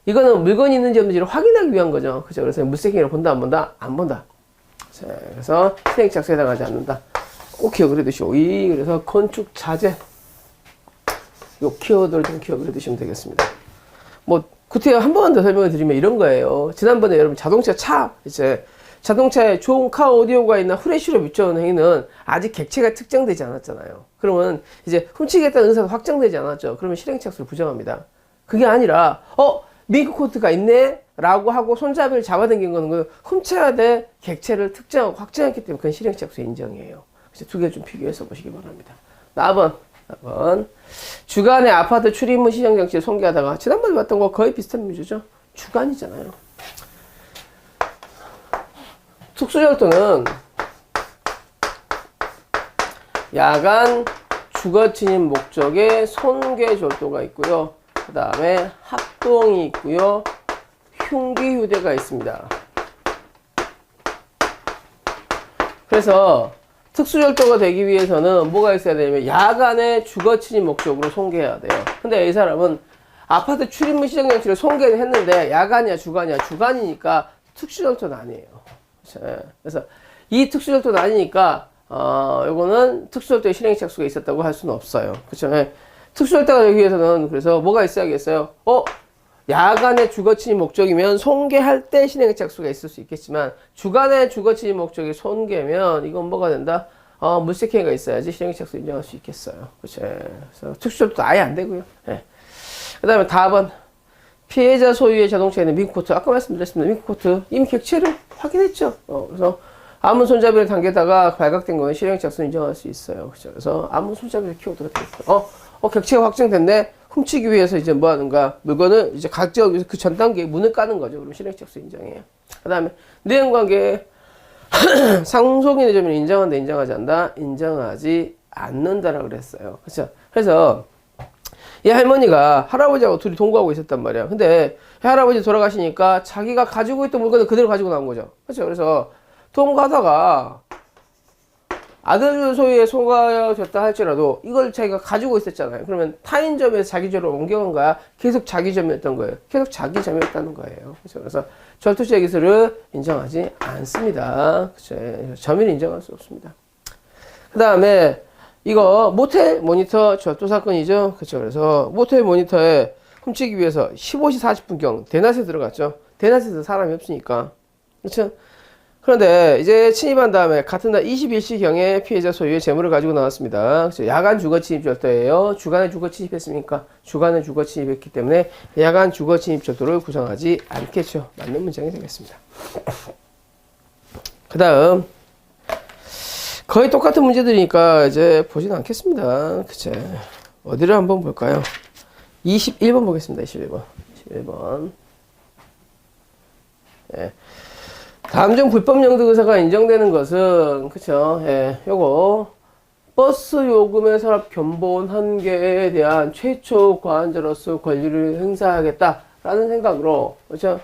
이거는 물건이 있는지 없는지를 확인하기 위한 거죠. 그죠? 그래서 물색행위를 본다 안 본다? 안 본다. 자, 그래서 실행착수에 해당하지 않는다. 꼭 기억을 해두시오. 그래서 건축자재 요 키워드를 좀 기억을 해두시면 되겠습니다. 뭐 구태여 한 번 더 설명을 드리면 이런 거예요. 지난번에 여러분 자동차에 좋은 카 오디오가 있나 후레쉬로 비춰온 행위는 아직 객체가 특정되지 않았잖아요. 그러면 이제 훔치겠다는 의사가 확정되지 않았죠. 그러면 실행착수를 부정합니다. 그게 아니라 밍크 코트가 있네 라고 하고 손잡이를 잡아당긴 거는 그 훔쳐야 될 객체를 특정하고 확정했기 때문에 그건 실행착수 인정이에요. 그래서 두 개 좀 비교해서 보시기 바랍니다. 4번 주간에 아파트 출입문 시정 장치를 손괴하다가 지난번에 봤던 거 거의 비슷한 뮤즈죠. 주간이잖아요. 특수절도는 야간 주거 침입 목적의 손괴 절도가 있고요. 그 다음에 합동이 있고요. 흉기 휴대가 있습니다. 그래서 특수절도가 되기 위해서는 뭐가 있어야 되냐면 야간에 주거 침입 목적으로 손괴해야 돼요. 근데 이 사람은 아파트 출입문 시정 장치를 손괴를 했는데 야간이야 주간이야? 주간이니까 특수절도는 아니에요. 그래서 이 특수절도는 아니니까 요거는 특수절도의 실행착수가 있었다고 할 수는 없어요. 그렇죠? 특수절도가 되기 위해서는 그래서 뭐가 있어야겠어요? 야간에 주거침입 목적이면 손괴할 때 실행착수가 있을 수 있겠지만 주간에 주거침입 목적이 손괴면 이건 뭐가 된다? 물색행위가 있어야지 실행착수 인정할 수 있겠어요. 그렇죠? 그래서 특수절도 아예 안 되고요. 그 다음에 4번 피해자 소유의 자동차에는 밍크코트, 아까 말씀드렸습니다. 밍크코트 이미 객체를 확인했죠. 그래서 아무 손잡이를 당기다가 발각된 거는 실행착수 인정할 수 있어요. 그렇죠? 그래서 아무 손잡이를 키워도 되겠어요. 객체가 확정됐네. 훔치기 위해서 이제 뭐 하는가? 물건을 이제 각지하기 위해서 그 전 단계에 문을 까는 거죠. 그럼 실행착수 인정해요. 그 다음에 내연관계 상속인의 점유를 인정한다, 인정하지 않는다? 인정하지 않는다라고 그랬어요. 그렇죠? 그래서 이 할머니가 할아버지하고 둘이 동거하고 있었단 말이야. 근데 할아버지 돌아가시니까 자기가 가지고 있던 물건을 그대로 가지고 나온 거죠. 그렇죠? 그래서 동거하다가 아들 소유에 소가되었다 할지라도 이걸 자기가 가지고 있었잖아요. 그러면 타인 점에서 자기 점으로 옮겨간 거야? 계속 자기 점이었던 거예요. 계속 자기 점이었다는 거예요. 그렇죠? 그래서 절도죄 기술을 인정하지 않습니다. 그렇죠? 점유를 인정할 수 없습니다. 그 다음에 이거 모텔 모니터 절도 사건이죠. 그렇죠? 그래서 모텔 모니터에 훔치기 위해서 15시 40분경 대낮에 들어갔죠. 대낮에도 사람이 없으니까. 그렇죠? 그런데 이제 침입한 다음에 같은 날 21시경에 피해자 소유의 재물을 가지고 나왔습니다. 그렇죠? 야간 주거 침입 절도예요. 주간에 주거 침입했습니까? 주간에 주거 침입했기 때문에 야간 주거 침입 절도를 구성하지 않겠죠. 맞는 문장이 되겠습니다. 그 다음 거의 똑같은 문제들이니까 이제 보진 않겠습니다. 그쵸? 어디를 한번 볼까요? 21번 보겠습니다. 21번. 예. 다음 중 불법 용도 의사가 인정되는 것은, 그쵸? 예. 요거, 버스 요금의 산업 견본 한계에 대한 최초 과한자로서 권리를 행사하겠다라는 생각으로, 그쵸?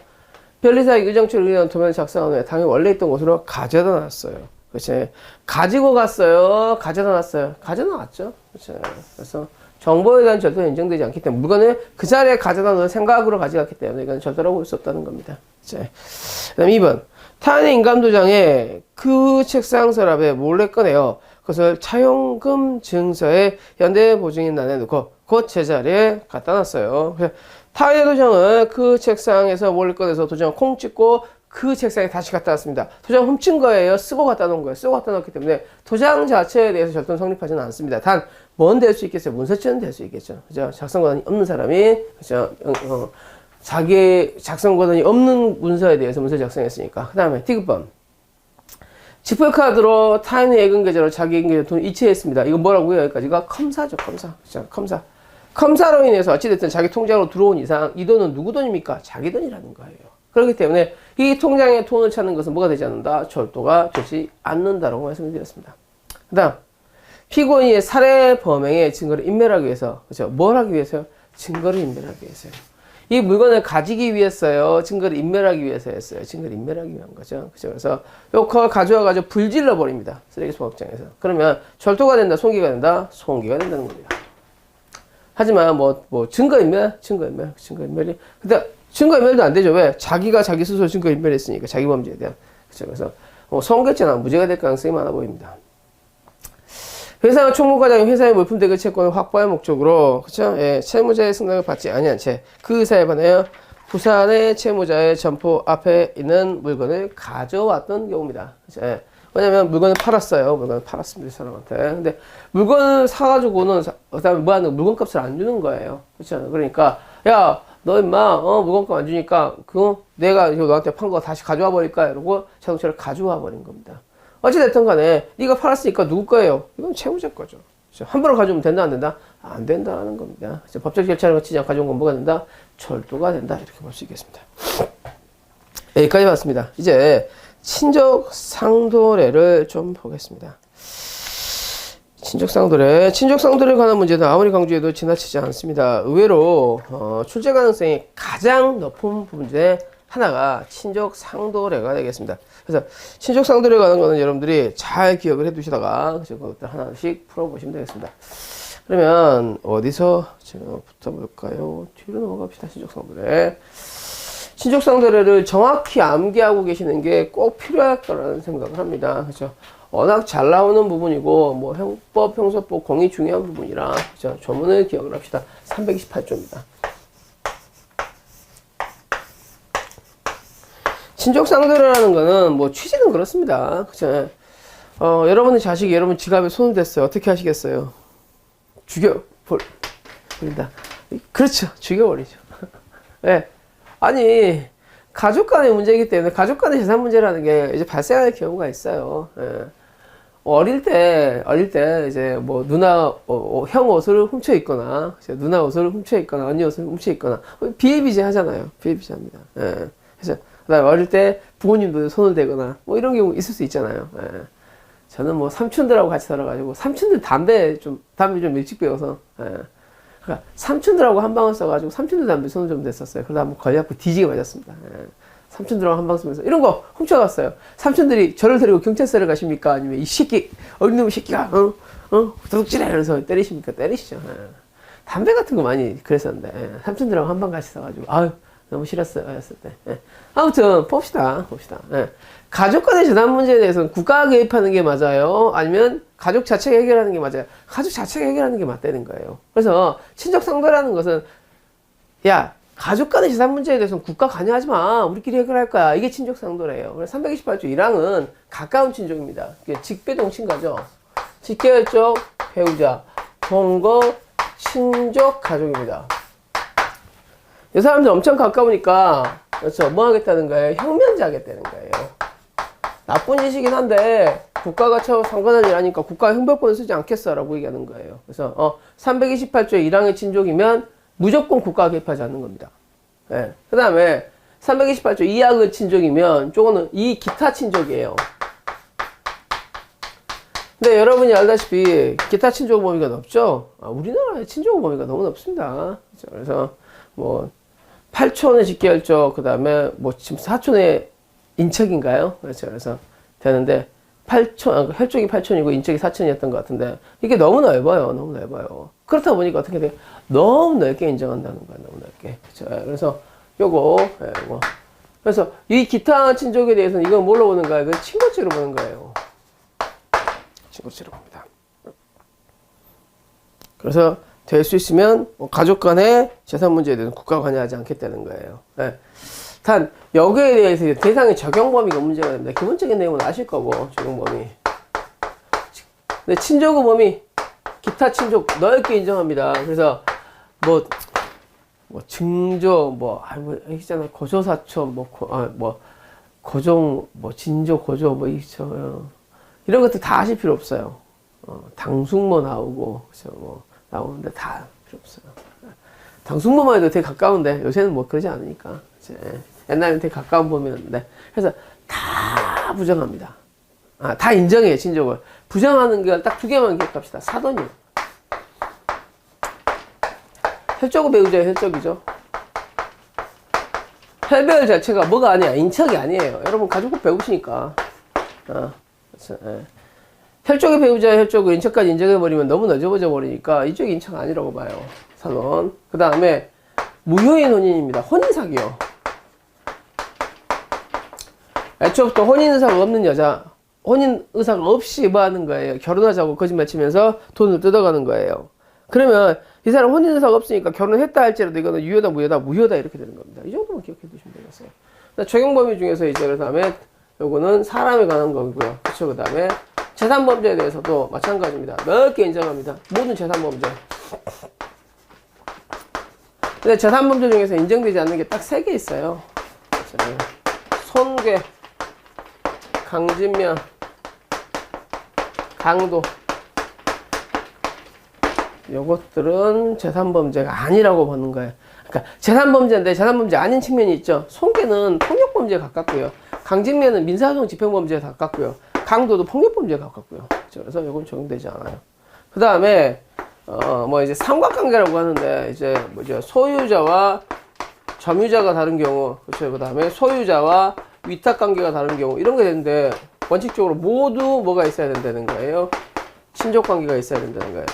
변리사익 의정처를 의한 도면을 작성한 후에 당연히 원래 있던 곳으로 가져다 놨어요. 그렇죠. 가지고 갔어요? 가져다 놨어요? 가져다 놨죠. 그렇죠. 그래서 정보에 대한 절도는 인정되지 않기 때문에 물건을 그 자리에 가져다 놓은 생각으로 가져갔기 때문에 이건 절도라고 볼 수 없다는 겁니다. 그다음 2번. 타인의 인감도장에 그 책상 서랍에 몰래 꺼내어 그것을 차용금 증서에 현대보증인란에 넣고 곧 제자리에 갖다 놨어요. 타인의 도장을 그 책상에서 몰래 꺼내서 도장을 콩 찍고 그 책상에 다시 갖다 놨습니다. 도장 훔친 거예요? 쓰고 갖다 놓은 거예요? 쓰고 갖다 놓기 때문에 도장 자체에 대해서 절도는 성립하지는 않습니다. 단, 뭔 될 수 있겠어요? 문서죄는 될 수 있겠죠. 그죠? 작성권한이 없는 사람이, 그죠? 자기 작성권한이 없는 문서에 대해서 문서 작성했으니까. 그 다음에, 디귿번. 지불카드로 타인의 예금 계좌로 자기 예금 계좌 돈 이체했습니다. 이거 뭐라고요? 여기까지가 컴사죠, 컴사. 그죠? 컴사. 컴사로 인해서 어찌됐든 자기 통장으로 들어온 이상 이 돈은 누구 돈입니까? 자기 돈이라는 거예요. 그렇기 때문에 이 통장에 돈을 찾는 것은 뭐가 되지 않는다? 절도가 되지 않는다라고 말씀을 드렸습니다. 그 다음, 피고인이 살해 범행의 증거를 인멸하기 위해서, 그렇죠? 뭘 하기 위해서요? 증거를 인멸하기 위해서요. 이 물건을 가지기 위해서요? 증거를 인멸하기 위해서였어요? 증거를 인멸하기 위한 거죠. 그렇죠? 그래서 요거 가져와가지고 불질러 버립니다. 쓰레기 소각장에서. 그러면 절도가 된다, 손기가 된다? 손기가 된다는 겁니다. 하지만 증거인멸이. 근데 증거인멸도 안 되죠. 왜? 자기가 자기 스스로 증거인멸했으니까. 자기 범죄에 대한. 그렇죠. 그래서 선고했잖아. 무죄가 될 가능성이 많아 보입니다. 회사가 총무과장이 회사의 물품 대금 채권을 확보할 목적으로, 그렇죠? 예, 채무자의 승낙을 받지 아니한 채 그 의사에 반하여 부산의 채무자의 점포 앞에 있는 물건을 가져왔던 경우입니다. 그렇죠? 예. 왜냐면 물건을 팔았어요. 물건을 팔았습니다. 이 사람한테. 근데 물건을 사가지고는 그다음에 뭐하는 물건값을 안 주는 거예요. 그렇죠? 그러니까 야, 너 임마 물건값 안 주니까 내가 이거 너한테 판 거 다시 가져와 버릴까? 이러고 자동차를 가져와 버린 겁니다. 어찌됐든 간에 네가 팔았으니까 누구 거예요? 이건 채무자 거죠. 그렇죠? 함부로 가져오면 된다 안 된다? 안 된다는 겁니다. 그렇죠? 법적 절차를 거치지 않고 가져온 건 뭐가 된다? 절도가 된다. 이렇게 볼 수 있겠습니다. 여기까지 봤습니다. 이제 친족 상도례를 좀 보겠습니다. 친족 상도례에 관한 문제는 아무리 강조해도 지나치지 않습니다. 의외로 출제 가능성이 가장 높은 부분 중에 하나가 친족 상도례가 되겠습니다. 그래서 친족 상도례에 관한 거는 여러분들이 잘 기억을 해 두시다가 그것들 하나씩 풀어보시면 되겠습니다. 그러면 어디서 제가 붙어볼까요? 뒤로 넘어갑시다. 친족 상도례. 친족 상도례를 정확히 암기하고 계시는 게 꼭 필요할 거라는 생각을 합니다. 그렇죠? 워낙 잘 나오는 부분이고 뭐 형법, 형사법 공이 중요한 부분이라 그렇죠? 조문을 기억을 합시다. 328조입니다. 친족 상도례라는 거는 뭐 취지는 그렇습니다. 그렇죠? 여러분의 자식이 여러분 지갑에 손을 댔어요. 어떻게 하시겠어요? 죽여버린다. 그렇죠. 죽여버리죠. 네. 아니, 가족 간의 문제이기 때문에 가족 간의 재산 문제라는 게 이제 발생하는 경우가 있어요. 예. 어릴 때 이제 뭐 누나, 형 옷을 훔쳐 입거나, 누나 옷을 훔쳐 입거나, 언니 옷을 훔쳐 입거나, 비일비재 하잖아요. 비일비재 합니다. 예. 그래서, 그 다음에 어릴 때 부모님도 손을 대거나, 뭐 이런 경우 있을 수 있잖아요. 예. 저는 뭐 삼촌들하고 같이 살아가지고, 삼촌들 담배 좀 일찍 배워서, 예. 그러니까 삼촌들하고 한 방을 써가지고 삼촌들 담배 손을 좀 댔었어요. 그러다 한번 걸려갖고 뒤지게 맞았습니다. 예. 삼촌들하고 한 방 쓰면서 이런 거 훔쳐갔어요. 삼촌들이 저를 데리고 경찰서를 가십니까? 아니면 이 새끼 어린 놈의 새끼가 도둑질해 이러면서 때리십니까? 때리시죠. 예. 담배 같은 거 많이 그랬었는데 예. 삼촌들하고 한 방 같이 써가지고 아유 너무 싫었어요. 어렸을 때. 예. 아무튼 봅시다. 예. 가족 간의 재산 문제에 대해서는 국가가 개입하는 게 맞아요? 아니면 가족 자체가 해결하는 게 맞아요? 가족 자체가 해결하는 게 맞다는 거예요. 그래서 친족 상도라는 것은 야 가족 간의 재산 문제에 대해서는 국가 관여하지 마. 우리끼리 해결할 거야. 이게 친족 상도래요. 그래서 328조 1항은 가까운 친족입니다. 직배동 친가죠. 직계혈족 배우자 동거 친족 가족입니다. 이 사람들 엄청 가까우니까 그렇죠. 뭐 하겠다는 거예요? 형면제 하겠다는 거예요. 나쁜 짓이긴 한데 국가가 처음 상관한 일 하니까 국가 형벌권을 쓰지 않겠어 라고 얘기하는 거예요. 그래서 328조 1항의 친족이면 무조건 국가가 개입하지 않는 겁니다. 예. 그 다음에 328조 2항의 친족이면 저거는 이 기타 친족이에요. 근데 여러분이 알다시피 기타 친족 범위가 높죠? 우리나라의 친족 범위가 너무 높습니다. 그래서 뭐 8촌의 직계혈족 그 다음에 뭐 지금 4촌의 인척인가요? 그렇죠. 그래서 되는데 8촌, 혈족이 8촌이고 인적이 4촌이었던 것 같은데, 이게 너무 넓어요. 너무 넓어요. 그렇다 보니까 어떻게 돼? 너무 넓게 인정한다는 거야. 너무 넓게. 그쵸? 그래서 요거, 요거. 그래서 이 기타 친족에 대해서는 이건 뭘로 보는 거야? 그 친고치로 보는 거예요. 친고치로 봅니다. 그래서 될 수 있으면 가족 간의 재산 문제에 대해서 국가가 관여하지 않겠다는 거예요. 네. 단 여기에 대해서 대상의 적용 범위가 문제가 됩니다. 기본적인 내용은 아실 거고 적용 범위. 근데 친족의 범위 기타 친족 넓게 인정합니다. 그래서 뭐 증조 있잖아 고조사촌 고종 진조 고조 있죠. 이런 것들 다 아실 필요 없어요. 당숙모 나오고 그죠 나오는데 다 필요 없어요. 당숙모만 해도 되게 가까운데 요새는 뭐 그러지 않으니까. 옛날에는 되게 가까운 범위였는데 그래서 다 부정합니다. 다 인정해요. 친족을. 부정하는 게 딱 두 개만 기억합시다. 사돈이요. 혈족의 배우자의 혈족이죠. 혈배열 자체가 뭐가 아니야. 인척이 아니에요. 여러분 가족을 배우시니까. 혈족의 배우자의 혈족을 인척까지 인정해버리면 너무 늦어져 버리니까 이쪽이 인척 아니라고 봐요. 사돈. 그 다음에 무효인 혼인입니다. 혼인사기요. 애초부터 혼인 의사가 없는 여자, 혼인 의사가 없이 뭐 하는 거예요? 결혼하자고 거짓말 치면서 돈을 뜯어가는 거예요. 그러면 이 사람 혼인 의사가 없으니까 결혼했다 할지라도 이거는 유효다, 무효다 이렇게 되는 겁니다. 이 정도만 기억해 두시면 되겠어요. 적용 범위 중에서 이제 그 다음에 요거는 사람에 관한 거고요. 그쵸? 그 다음에 재산 범죄에 대해서도 마찬가지입니다. 넓게 인정합니다. 모든 재산 범죄. 근데 재산 범죄 중에서 인정되지 않는 게 딱 3개 있어요. 손괴, 강진면, 강도. 요것들은 재산범죄가 아니라고 보는 거예요. 그러니까 재산범죄인데 재산범죄 아닌 측면이 있죠. 손괴는 폭력범죄에 가깝고요. 강진면은 민사소송 집행범죄에 가깝고요. 강도도 폭력범죄에 가깝고요. 그래서 요건 적용되지 않아요. 그 다음에 이제 삼각관계라고 하는데 이제 소유자와 점유자가 다른 경우, 그렇죠. 그 다음에 소유자와 위탁관계가 다른 경우 이런 게 되는데 원칙적으로 모두 뭐가 있어야 된다는 거예요. 친족관계가 있어야 된다는 거예요.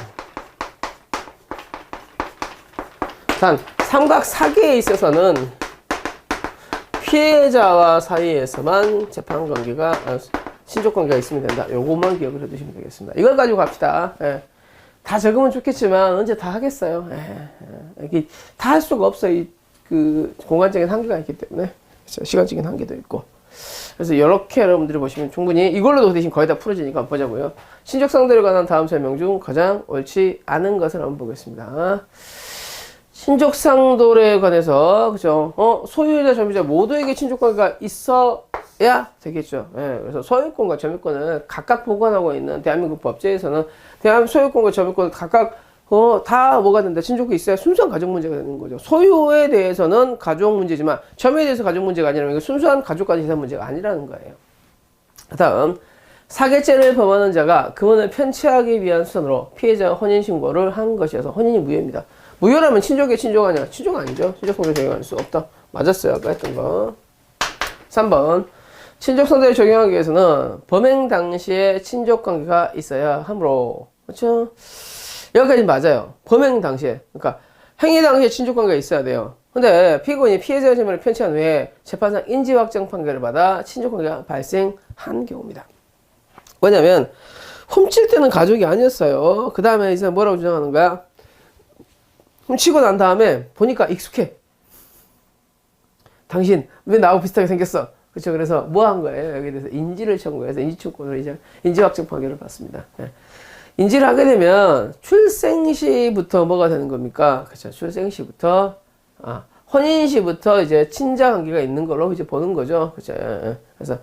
단 삼각사기에 있어서는 피해자와 사이에서만 재판관계가 친족관계가 있으면 된다. 요것만 기억을 해두시면 되겠습니다. 이걸 가지고 갑시다. 예. 다 적으면 좋겠지만 언제 다 하겠어요. 이게 다 할 수가 없어요. 그 공간적인 한계가 있기 때문에. 그렇죠? 시간적인 한계도 있고. 그래서 이렇게 여러분들이 보시면 충분히 이걸로도 대신 거의 다 풀어지니까 한번 보자고요. 친족 상대에 관한 다음 설명 중 가장 옳지 않은 것을 한번 보겠습니다. 친족 상돌에 관해서 그죠? 소유자, 점유자 모두에게 친족 관계가 있어야 되겠죠. 예, 그래서 소유권과 점유권을 각각 보관하고 있는 대한민국 법제에서는 대한민국 소유권과 점유권을 각각 다 뭐가 된다. 친족이 있어야 순수한 가족 문제가 되는 거죠. 소유에 대해서는 가족 문제지만 점유에 대해서 가족 문제가 아니라면 이거 순수한 가족과 재산 문제가 아니라는 거예요. 다음 사개죄를 범하는 자가 금원을 편취하기 위한 수단으로 피해자가 혼인신고를 한 것이어서 혼인이 무효입니다. 무효라면 친족의 친족 아니야? 친족 아니죠? 친족성대에 적용할 수 없다. 맞았어요. 아까 했던 거. 3번 친족성대에 적용하기 위해서는 범행 당시에 친족관계가 있어야 하므로 그렇죠? 여기까지 맞아요. 범행 당시에. 그러니까 행위 당시에 친족관계가 있어야 돼요. 근데 피고인이 피해자의 점유를 편취한 후에 재판상 인지확정 판결을 받아 친족관계가 발생한 경우입니다. 왜냐면 훔칠 때는 가족이 아니었어요. 그 다음에 이제 뭐라고 주장하는 거야? 훔치고 난 다음에 보니까 익숙해. 당신 왜 나하고 비슷하게 생겼어? 그렇죠? 그래서 뭐 한 거예요? 여기에 대해서 인지를 청구해서 인지청구로 이제 인지확정 판결을 받습니다. 예. 인지를 하게 되면 출생시부터 뭐가 되는 겁니까? 그렇죠. 출생시부터 혼인시부터 이제 친자 관계가 있는 걸로 이제 보는 거죠. 그렇죠. 예. 그래서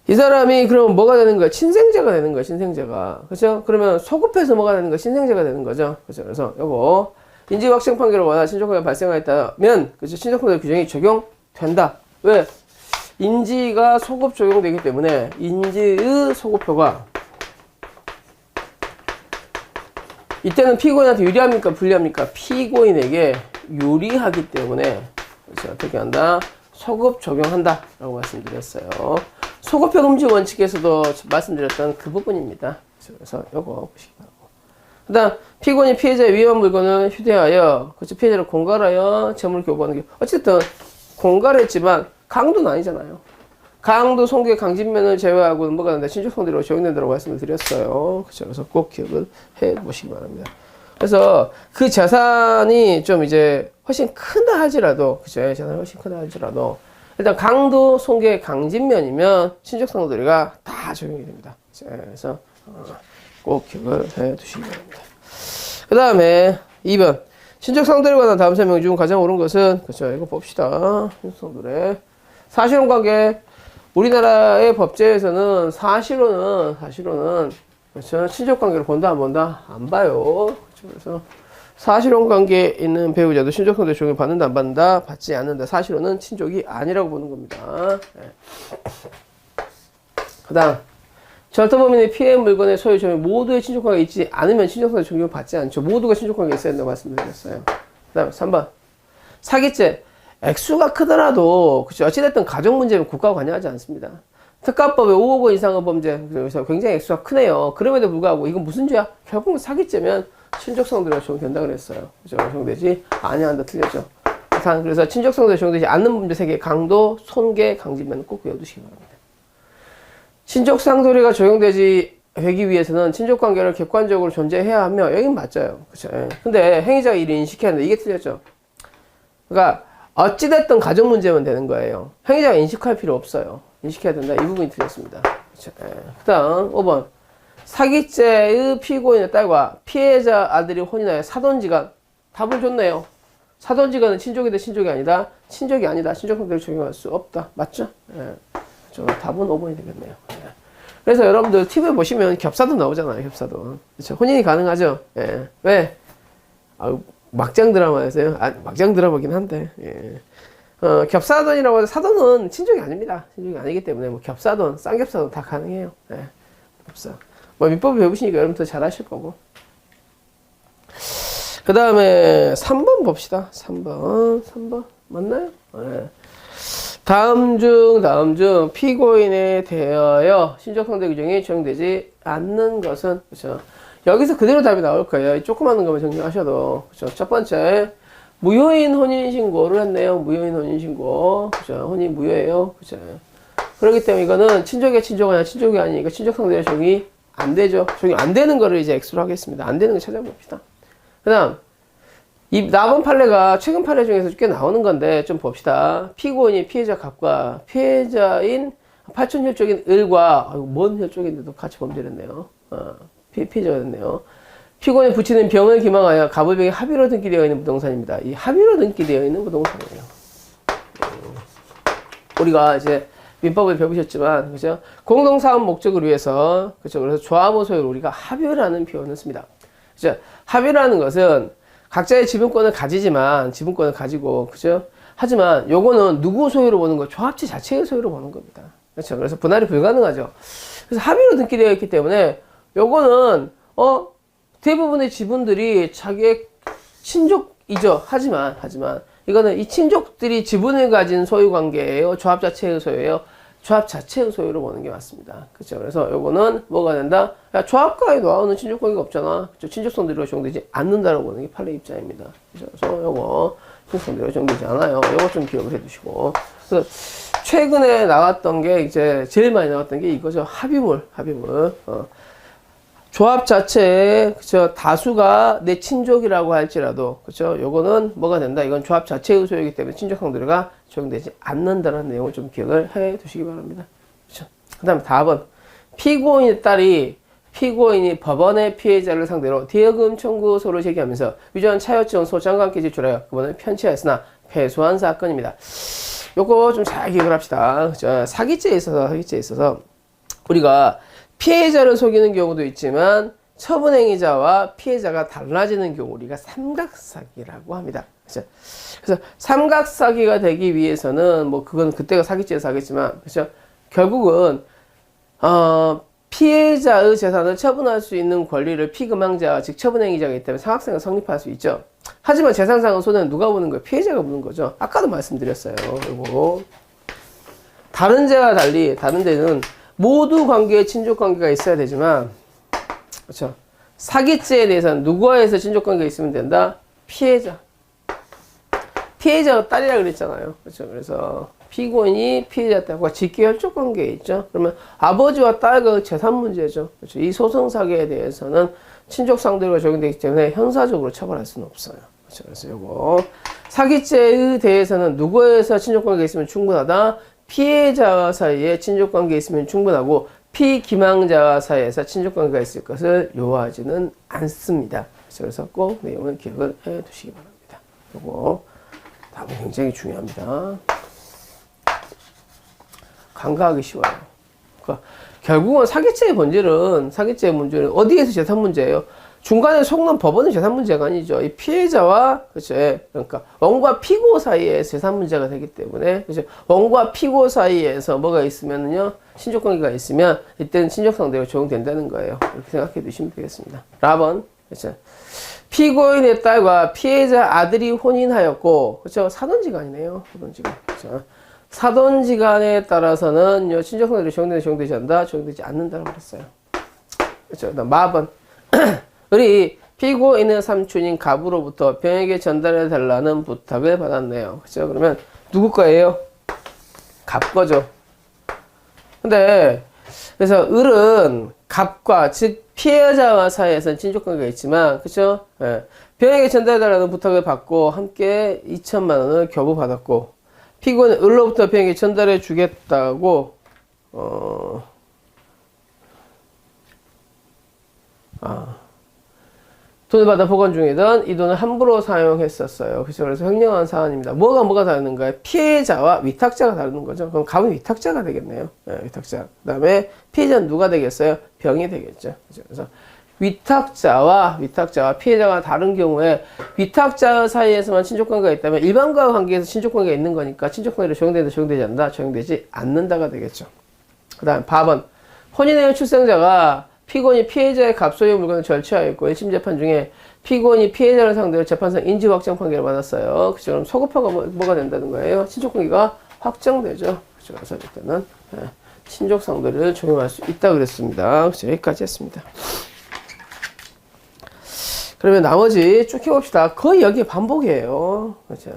이 사람이 그러면 뭐가 되는 거야? 친생제가 되는 거야. 친생제가. 그렇죠? 그러면 소급해서 뭐가 되는 거야? 친생제가 되는 거죠. 그렇죠. 그래서 요거 인지 확정 판결을 원하 친족관계가 발생하였다면 그렇죠. 친족관계 규정이 적용된다. 왜? 인지가 소급 적용되기 때문에 인지의 소급표가 이때는 피고인한테 유리합니까? 불리합니까? 피고인에게 유리하기 때문에 그렇죠. 어떻게 한다? 소급 적용한다 라고 말씀드렸어요. 소급형 금지 원칙에서도 말씀드렸던 그 부분입니다. 그래서 요거 보시기 바라고. 그 다음, 피고인이 피해자의 위험 물건을 휴대하여, 그렇죠. 피해자를 공갈하여 재물을 교부하는 게, 어쨌든, 공갈했지만, 강도는 아니잖아요. 강도, 손괴, 강진면을 제외하고는 뭐가 된다? 신적성대로 적용된다고 말씀을 드렸어요. 그렇죠. 그래서 꼭 기억을 해 보시기 바랍니다. 그래서 그 재산이 좀 이제 훨씬 크다 할지라도, 그죠? 재산이 훨씬 크다 할지라도, 일단 강도, 손괴, 강진면이면 신적상도리가 다 적용이 됩니다. 그래서 꼭 기억을 해 두시기 바랍니다. 그 다음에 2번. 신적상도리에 관한 다음 설명 중 가장 옳은 것은, 그렇죠. 이거 봅시다. 신적상도리. 사실혼 관계. 우리나라의 법제에서는 사실혼은, 그렇죠. 친족 관계를 본다, 안 본다? 안 봐요. 그렇죠. 그래서 사실혼 관계에 있는 배우자도 신적상도리 적용 받는다, 안 받는다? 받지 않는다. 사실혼은 친족이 아니라고 보는 겁니다. 네. 그 다음. 절도범인의 피해 물건의 소유 점유 모두의 친족관계가 있지 않으면 친족상도 적용을 받지 않죠. 모두가 친족관계가 있어야 된다고 말씀드렸어요. 그 다음 3번. 사기죄. 액수가 크더라도, 그쵸. 어찌됐든 가족 문제는 국가가 관여하지 않습니다. 특가법에 5억 원 이상의 범죄, 그래서 굉장히 액수가 크네요. 그럼에도 불구하고 이건 무슨 죄야? 결국은 사기죄면 친족상도리가 적용된다 그랬어요. 그죠? 적용되지 아니한다 틀렸죠. 그래서 친족상도리가 적용되지 않는 범죄 3개, 강도, 손괴, 강진면은 꼭 외워두시기 바랍니다. 친족상도리가 적용되지 되기 위해서는 친족관계를 객관적으로 존재해야 하며, 여긴 맞아요. 그쵸. 예. 근데 행위자가 이를 인식해야 하는데 이게 틀렸죠. 그러니까 어찌됐든 가족 문제면 되는 거예요. 행위자가 인식할 필요 없어요. 인식해야 된다. 이 부분이 틀렸습니다. 그쵸. 예. 그 다음 5번. 사기죄의 피고인의 딸과 피해자 아들이 혼인하여 사돈지간. 답을 줬네요. 사돈지간은 친족이다, 친족이 아니다. 친족이 아니다. 친족상도리를 적용할 수 없다. 맞죠? 예. 답은 5번이 되겠네요. 그래서 여러분들 TV에 보시면 겹사돈 나오잖아요. 겹사돈. 그렇죠? 혼인이 가능하죠. 예. 왜? 막장 드라마에서요. 막장 드라마긴 한데. 예. 겹사돈이라고 해서 사돈은 친족이 아닙니다. 친족이 아니기 때문에 뭐 겹사돈, 쌍겹사돈 다 가능해요. 예. 겹사. 뭐 민법을 배우시니까 여러분들 잘 하실 거고. 그 다음에 3번 봅시다. 3번 맞나요? 예. 다음 중 피고인에 대하여 신적상대 규정이 적용되지 않는 것은, 그렇죠. 여기서 그대로 답이 나올 거예요. 조그마한 것만 정리하셔도. 그렇죠. 첫 번째, 무효인 혼인신고를 했네요. 무효인 혼인신고. 그렇죠. 혼인 무효예요. 그렇죠. 그렇기 때문에 이거는 친족이 친족이 친족이 아니니까 친족상대 적용이 안 되죠. 적용 안 되는 거를 이제 X로 하겠습니다. 안 되는 거 찾아봅시다. 그 다음, 이 남은 판례가 최근 판례 중에서 꽤 나오는 건데 좀 봅시다. 피고인이 피해자 갑과 피해자인 팔촌혈족인 을과, 뭔 혈족인데도 같이 범죄를 했네요. 피해자가 됐네요. 피고인이 붙이는 병을 기망하여 갑을병이 합의로 등기되어 있는 부동산입니다. 이 합의로 등기되어 있는 부동산이에요. 우리가 이제 민법을 배우셨지만, 그죠? 공동사업 목적을 위해서, 그죠? 그래서 조합원 소유를 우리가 합의라는 표현을 씁니다. 그죠? 합의라는 것은 각자의 지분권을 가지고, 그죠? 하지만 요거는 누구 소유로 보는 거? 조합체 자체의 소유로 보는 겁니다. 그렇죠? 그래서 분할이 불가능하죠. 그래서 합의로 등기되어 있기 때문에 요거는 대부분의 지분들이 자기의 친족이죠. 하지만 이거는 이 친족들이 지분을 가진 소유 관계예요. 조합 자체의 소유예요. 조합 자체의 소유로 보는 게 맞습니다. 그렇죠? 그래서 요거는 뭐가 된다? 야, 조합가에 나오는 친족 관계가 없잖아. 그렇죠? 친족성대로 적용되지 않는다라고 보는 게 판례 입장입니다. 그렇죠? 그래서 요거 친족성대로 적용되지 않아요. 요거 좀 기억을 해두시고. 그래서 최근에 나왔던 게 이제 제일 많이 나왔던 게 이거죠. 합의물. 조합 자체에, 그쵸, 다수가 내 친족이라고 할지라도, 그쵸, 요거는 뭐가 된다? 이건 조합 자체의 소유이기 때문에 친족상도리가 적용되지 않는다는 내용을 좀 기억을 해 두시기 바랍니다. 그쵸. 그 다음에 4번. 피고인의 딸이 피고인이 법원의 피해자를 상대로 대여금 청구서를 제기하면서 위조한 차여증 소장과 함께 제출하여 그분을 편취하였으나 패소한 사건입니다. 요거 좀 잘 기억을 합시다. 그쵸. 사기죄에 있어서 우리가 피해자를 속이는 경우도 있지만 처분행위자와 피해자가 달라지는 경우 우리가 삼각사기라고 합니다. 그렇죠? 그래서 삼각사기가 되기 위해서는 뭐 그건 그때가 사기죄에서 하겠지만, 그렇죠? 결국은 피해자의 재산을 처분할 수 있는 권리를 피금항자, 즉 처분행위자가 있기 때문에 삼각사기가 성립할 수 있죠. 하지만 재산상의 손해는 누가 보는 거예요? 피해자가 보는 거죠. 아까도 말씀드렸어요. 이거. 다른 데와 달리 다른 데는 모두 관계에 친족 관계가 있어야 되지만, 그렇죠? 사기죄에 대해서는 누구와에서 친족 관계가 있으면 된다? 피해자. 피해자가 딸이라 그랬잖아요. 그렇죠? 그래서 피고인이 피해자 딸과 직계혈족 관계에 있죠. 그러면 아버지와 딸과 재산 문제죠. 그렇죠? 이 소송 사기에 대해서는 친족 상대가 적용되기 때문에 형사적으로 처벌할 수는 없어요. 그렇죠? 그래서 요거 사기죄에 대해서는 누구에서 친족 관계가 있으면 충분하다. 피해자와 사이에 친족 관계가 있으면 충분하고 피기망자 사이에서 친족 관계가 있을 것을 요하지는 않습니다. 그래서 꼭 내용을 기억을 해 두시기 바랍니다. 요거 답은 굉장히 중요합니다. 간과하기 쉬워요. 그러니까 결국은 사기죄의 본질은 어디에서 재산 문제예요? 중간에 속는 법원의 재산 문제가 아니죠. 이 피해자와, 그렇죠. 그러니까 원과 피고 사이에 재산 문제가 되기 때문에, 그렇죠. 원과 피고 사이에서 뭐가 있으면요, 친족 관계가 있으면 이때는 친족 상대가 적용된다는 거예요. 이렇게 생각해 두시면 되겠습니다. 라번, 그렇죠. 피고인의 딸과 피해자 아들이 혼인하였고, 그렇죠. 사돈지간이네요. 사돈지간. 그렇죠. 사돈지간에 따라서는 친족 상대로 적용되지 않는다, 적용되지 않는다고 그랬어요. 그렇죠. 그다음 마번. 우리 피고인의 삼촌인 갑으로부터 병에게 전달해 달라는 부탁을 받았네요. 그렇죠? 그러면 누구 거예요? 갑 거죠. 근데 그래서 을은 갑과 즉 피해자와 사이에서는 친족 관계가 있지만, 그렇죠? 예. 병에게 전달해 달라는 부탁을 받고 함께 2천만 원을 교부받았고, 피고인은 을로부터 병에게 전달해 주겠다고 돈을 받아 보관 중이던 이 돈을 함부로 사용했었어요. 그래서 횡령한 사안입니다. 뭐가 다르는가요? 피해자와 위탁자가 다르는 거죠. 그럼 갑은 위탁자가 되겠네요. 네, 위탁자. 그 다음에 피해자는 누가 되겠어요? 병이 되겠죠. 그래서 위탁자와 피해자가 다른 경우에 위탁자 사이에서만 친족관계가 있다면 일반과 관계에서 친족관계가 있는 거니까 친족관계로 적용된다, 적용되지 않는다, 적용되지 않는다가 되겠죠. 그 다음 4번. 혼인의 출생자가 피고인이 피해자의 갑소유 물건을 절취하였고 1심 재판 중에 피고인이 피해자를 상대로 재판상 인지 확정 판결을 받았어요. 그죠? 그럼 소급화가 뭐가 된다는 거예요? 친족 관계가 확정되죠. 그죠? 그래서 일단은 친족 상대를 적용할 수 있다 그랬습니다. 그죠? 여기까지 했습니다. 그러면 나머지 쭉 해봅시다. 거의 여기 반복이에요. 그죠?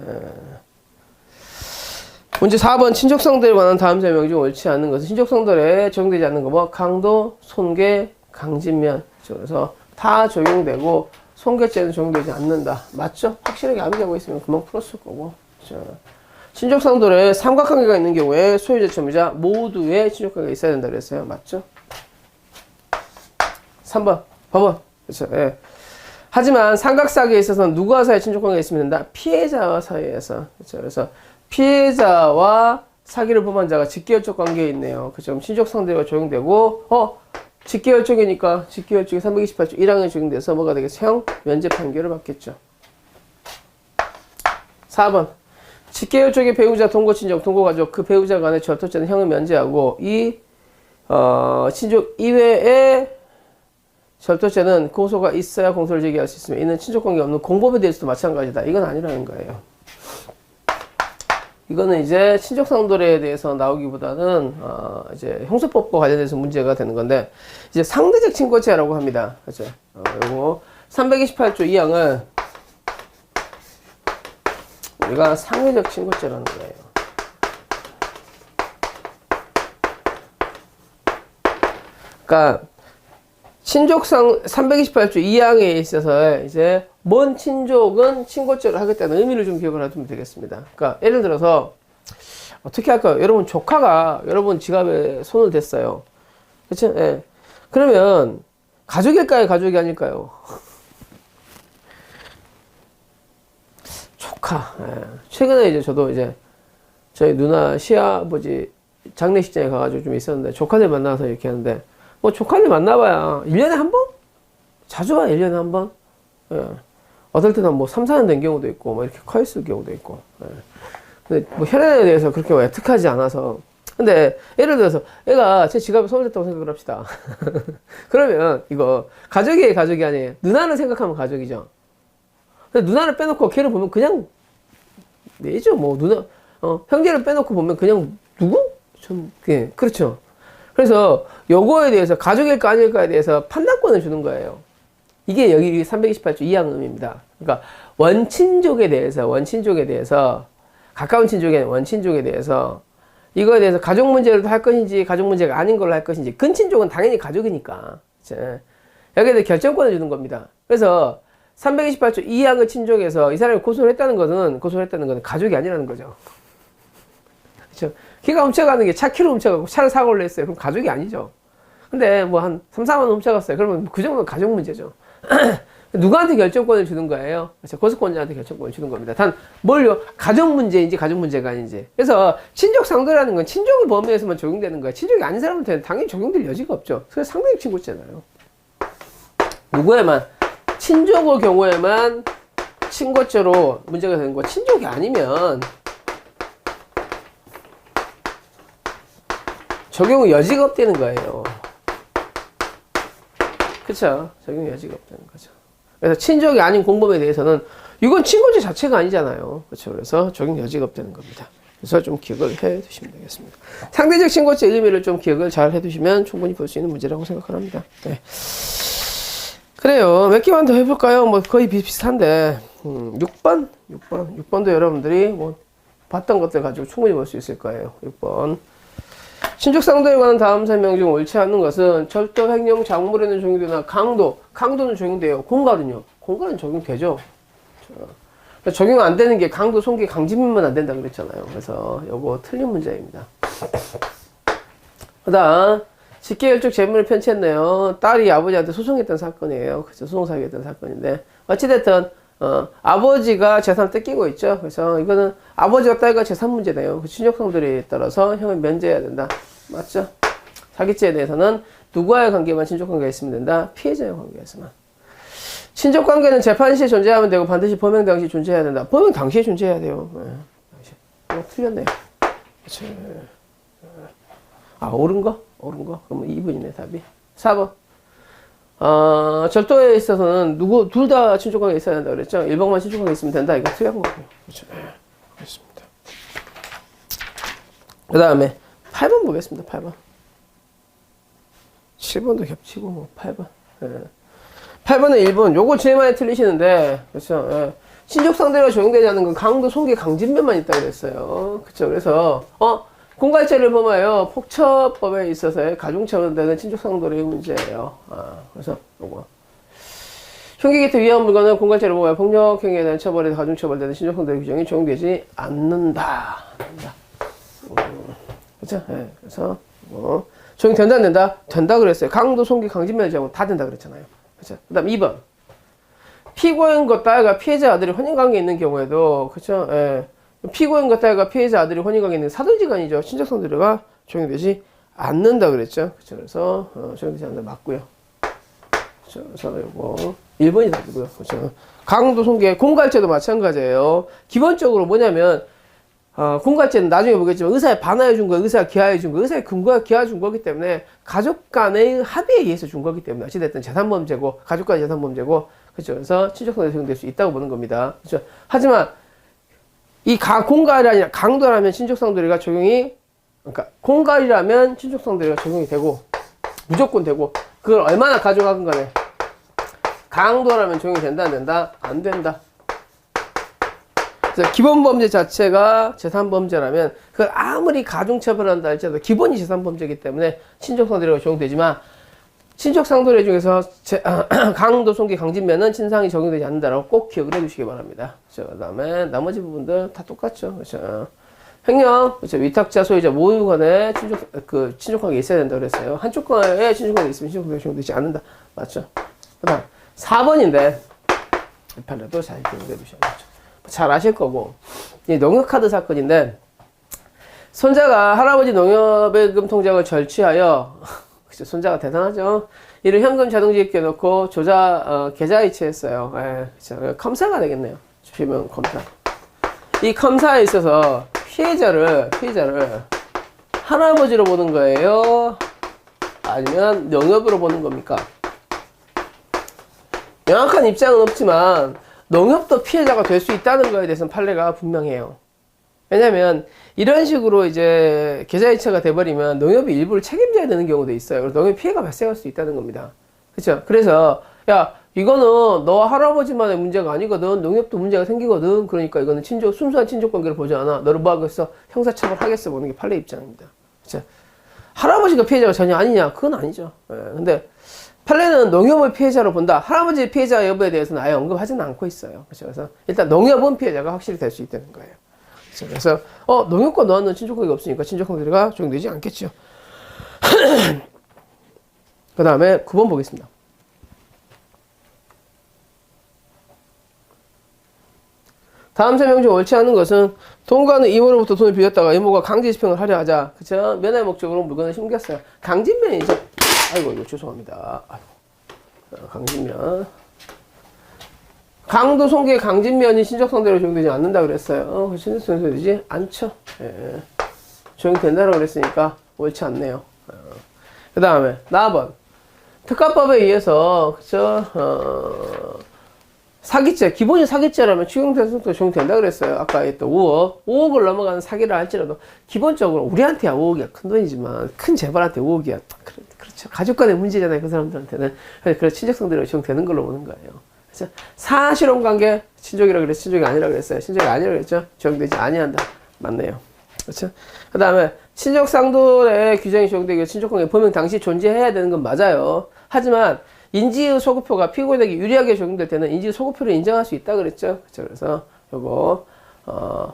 문제 4번 친족상대에 관한 다음 설명 중 옳지 않는 것은 친족상대에 적용되지 않는 거 뭐 강도, 손괴, 강진면. 그래서 다 적용되고 손괴죄는 적용되지 않는다. 맞죠? 확실하게 암기하고 있으면 금방 풀었을 거고. 친족상돌에 삼각관계가 있는 경우에 소유자, 채무자 모두의 친족관계가 있어야 된다 그랬어요. 맞죠? 3번 법원. 그렇죠? 예. 하지만 삼각사기에 있어서는 누구와 사이에 친족관계가 있으면 된다? 피해자와 사이에서. 그렇죠? 그래서 피해자와 사기를 범한 자가 직계혈족 관계에 있네요. 그죠? 친족 상대가 적용되고, 직계혈족이니까 직계혈족이 328조 1항에 적용돼서 뭐가 되겠어? 형 면제 판결을 받겠죠. 4번. 직계혈족의 배우자, 동거친족, 동거가족, 그 배우자 간의 절도죄는 형을 면제하고, 친족 이외에 절도죄는 고소가 있어야 공소를 제기할 수 있으며, 이는 친족관계 없는 공범에 대해서도 마찬가지다. 이건 아니라는 거예요. 이거는 이제 친족상돌에 대해서 나오기보다는 이제 형사법과 관련돼서 문제가 되는 건데, 이제 상대적 친고죄라고 합니다. 그죠? 요거 328조 2항을 우리가 상대적 친고죄라는 거예요. 그러니까 친족상 328조 2항에 있어서 이제 먼 친족은 친고죄를 하겠다는 의미를 좀 기억을 해두면 되겠습니다. 그러니까 예를 들어서 어떻게 할까요? 여러분 조카가 여러분 지갑에 손을 댔어요. 그렇죠? 예. 그러면 가족일까요? 가족이 아닐까요? 조카. 예. 최근에 이제 저도 이제 저희 누나 시아버지 장례식장에 가가지고 좀 있었는데 조카들 만나서 이렇게 하는데 뭐 조카들 만나봐야 1년에 한 번? 자주 와 1년에 한 번? 예. 어떨 때는 뭐 3, 4년 된 경우도 있고 뭐 이렇게 커 있을 경우도 있고. 예. 근데 뭐 혈연에 대해서 그렇게 뭐 애특하지 않아서. 근데 예를 들어서 애가 제 지갑에 손을 댔다고 생각을 합시다. 그러면 이거 가족이 아니에요. 누나를 생각하면 가족이죠. 근데 누나를 빼놓고 걔를 보면 그냥 내죠. 뭐 누나 형제를 빼놓고 보면 그냥 누구? 예, 그렇죠. 그래서 요거에 대해서 가족일까 아닐까에 대해서 판단권을 주는 거예요. 이게 여기 328조 2항 의미입니다. 그러니까 원친족에 대해서 가까운 친족의 원친족에 대해서 이거에 대해서 가족 문제로 할 것인지 가족 문제가 아닌 걸로 할 것인지 근친족은 당연히 가족이니까 그쵸? 여기에 대해 결정권을 주는 겁니다. 그래서 328조 2항의 친족에서 이 사람이 고소를 했다는 것은 가족이 아니라는 거죠. 그렇죠? 걔가 훔쳐가는 게 차 키로 훔쳐가고 차를 사고를 했어요. 그럼 가족이 아니죠. 근데 뭐 한 3, 4만 원 훔쳐갔어요. 그러면 그 정도는 가족 문제죠. 누구한테 결정권을 주는 거예요? 그렇죠? 고소권자한테 결정권을 주는 겁니다. 단 뭘요? 가족 문제인지 가족 문제가 아닌지. 그래서 친족 상도라는 건 친족의 범위에서만 적용되는 거예요. 친족이 아닌 사람한테는 당연히 적용될 여지가 없죠. 그래서 상대적 친고죄잖아요. 누구에만 친족의 경우에만 친고죄로 문제가 되는 거. 친족이 아니면 적용의 여지가 없다는 거예요. 그쵸? 적용의 여지가 없다는 거죠. 그래서 친족이 아닌 공범에 대해서는 이건 친고죄 자체가 아니잖아요. 그렇죠? 그래서 적용 여지가 없다는 겁니다. 그래서 좀 기억을 해 두시면 되겠습니다. 상대적 친고죄 의미를 좀 기억을 잘 해 두시면 충분히 볼 수 있는 문제라고 생각을 합니다. 네. 그래요. 몇 개만 더 해볼까요? 뭐 거의 비슷한데 6번도 여러분들이 뭐 봤던 것들 가지고 충분히 볼 수 있을 거예요. 6번. 친족상도에 관한 다음 설명 중 옳지 않은 것은 절도, 횡령, 작물에는 적용되나 강도는 적용돼요. 공갈은요? 공갈은 적용되죠. 적용 안 되는 게 강도, 손괴, 강진면만 안 된다 그랬잖아요. 그래서 요거 틀린 문제입니다. 그다음 직계혈족 재물을 편취했네요. 딸이 아버지한테 소송했던 사건이에요. 그죠? 소송사기했던 사건인데 어찌됐든 아버지가 재산을 뜯기고 있죠. 그래서 이거는 아버지와 딸과 재산 문제네요. 그 친족상도에 따라서 형을 면제해야 된다. 맞죠? 사기죄에 대해서는 누구와의 관계만 친족관계가 있으면 된다. 피해자의 관계에서만. 친족관계는 재판 시에 존재하면 되고 반드시 범행 당시 존재해야 된다. 범행 당시에 존재해야 돼요. 네. 틀렸네요. 그쵸. 옳은 거? 그러면 2번이네 답이. 4번. 절도에 있어서는 둘 다 친족관계 있어야 된다 그랬죠? 1번만 친족관계 있으면 된다. 이거 틀린 거고요. 그렇죠. 그렇습니다. 그 다음에 8번 보겠습니다. 8번. 7번도 겹치고 뭐 8번. 예. 8번에 1번. 요거 제일 많이 틀리시는데 그렇죠. 예. 친족상대가 적용되지 않는 건 강도, 손괴, 강진면만 있다고 그랬어요. 그렇죠. 그래서 공갈죄를 범하여 폭처법에 있어서의 가중처분되는 친족상도의 문제예요. 그래서 요거 흉기기태 위험 물건은 공갈죄를 범하여 폭력행위에 대한 처벌에 가중처벌되는 친족상도의 규정이 적용되지 않는다. 그렇죠? 네, 그래서 적용된다 안 된다? 된다 그랬어요. 강도, 손괴, 강진면을 제하고 다 된다 그랬잖아요. 그렇죠? 그다음 2번 피고인과 딸과 피해자 아들이 혼인관계에 있는 경우에도 그렇죠? 예. 피고인과 딸과 피해자 아들이 혼인관계에 있는 사돈지간이죠. 친족상도가 적용되지 않는다 그랬죠. 그렇죠? 그래서 적용되지 않는다 맞고요. 그렇죠? 그래서 이거 1번이 답이고요. 그렇죠? 강도, 손괴, 공갈죄도 마찬가지예요. 기본적으로 뭐냐면 공갈죄는 나중에 보겠지만 의사에 반하여 준 거, 의사가 기하여 준 거, 의사의 근거가 기하여 준 거기 때문에 가족 간의 합의에 의해서 준 거기 때문에 어찌됐든 재산범죄고 가족 간의 재산범죄고 그렇죠. 그래서 친족상도에 적용될 수 있다고 보는 겁니다. 그렇죠. 하지만 이 공갈이 아니라 강도라면 친족상도리가 적용이 그러니까 공갈이라면 친족상도리가 적용이 되고 무조건 되고 그걸 얼마나 가져가건 간에 강도라면 적용이 된다 안 된다? 안 된다. 그래서 기본범죄 자체가 재산범죄라면 그걸 아무리 가중처벌한다 할지라도 기본이 재산범죄이기 때문에 친족상도리가 적용되지만 친족상도례 중에서 강도, 손괴, 강진면은 친상이 적용되지 않는다라고 꼭 기억을 해두시기 바랍니다. 그렇죠? 그 다음에 나머지 부분들 다 똑같죠. 그렇죠? 횡령, 그렇죠? 위탁자, 소유자 모두 간에 친족관계 있어야 된다고 그랬어요. 한쪽 간에 친족관계 있으면 친족관계 적용되지 않는다. 맞죠? 그 다음 4번인데 이 판례도 잘 기억을 해두셔야죠. 잘 아실 거고 이 농협카드 사건인데 손자가 할아버지 농협예금 통장을 절취하여 손자가 대단하죠. 이를 현금 자동지입기에 넣고 계좌 이체했어요. 그렇죠. 검사가 되겠네요. 필명 검사. 이 검사에 있어서 피해자를 할아버지로 보는 거예요? 아니면 농협으로 보는 겁니까? 명확한 입장은 없지만 농협도 피해자가 될 수 있다는 거에 대해서는 판례가 분명해요. 왜냐면 이런 식으로 이제 계좌이체가 돼버리면 농협이 일부를 책임져야 되는 경우도 있어요. 그래서 농협 피해가 발생할 수 있다는 겁니다. 그렇죠? 그래서 야 이거는 너 할아버지만의 문제가 아니거든. 농협도 문제가 생기거든. 그러니까 이거는 순수한 친족 관계를 보지 않아. 너를 뭐 하겠어? 형사처벌 하겠어. 보는 게 판례 입장입니다. 그렇죠? 할아버지가 피해자가 전혀 아니냐? 그건 아니죠. 예, 근데 판례는 농협을 피해자로 본다. 할아버지 피해자 여부에 대해서는 아예 언급하지는 않고 있어요. 그렇죠? 그래서 일단 농협은 피해자가 확실히 될 수 있다는 거예요. 그렇죠? 그래서 농협과 너는 친족관계가 없으니까 친족관계가 적용되지 않겠죠. 그 다음에 9번 보겠습니다. 다음 설명 중 옳지 않은 것은 동거하는 이모로부터 돈을 빌렸다가 이모가 강제 집행을 하려 하자. 그쵸? 면회 목적으로 물건을 숨겼어요. 강진면이죠. 아이고, 이거 죄송합니다. 아이고. 강진면. 강도 손괴 강진면이 신적상대로 적용되지 않는다 그랬어요. 신적상대로 되지 않죠. 예. 적용된다고 그랬으니까 옳지 않네요. 그 다음에 4번. 특가법에 의해서, 그쵸? 사기죄, 기본이 사기죄라면 추경대상도 적용된다 그랬어요. 아까 했던 5억. 5억을 넘어가는 사기를 할지라도 기본적으로 우리한테야 5억이야. 큰 돈이지만 큰 재벌한테 5억이야. 그렇죠. 가족 간의 문제잖아요. 그 사람들한테는. 그래서 친족상대로 적용되는 걸로 보는 거예요. 그래서 사실혼 관계, 친족이라 그랬어요. 친족이 아니라 그랬어요. 친족이 아니라 그랬죠. 적용되지 아니한다. 맞네요. 그렇죠. 그 다음에 친족상도의 규정이 적용되기 친족관계 범행 당시 존재해야 되는 건 맞아요. 하지만 인지의 소급표가 피고인에게 유리하게 적용될 때는 인지의 소급표를 인정할 수 있다 그랬죠. 그렇죠. 그래서 요거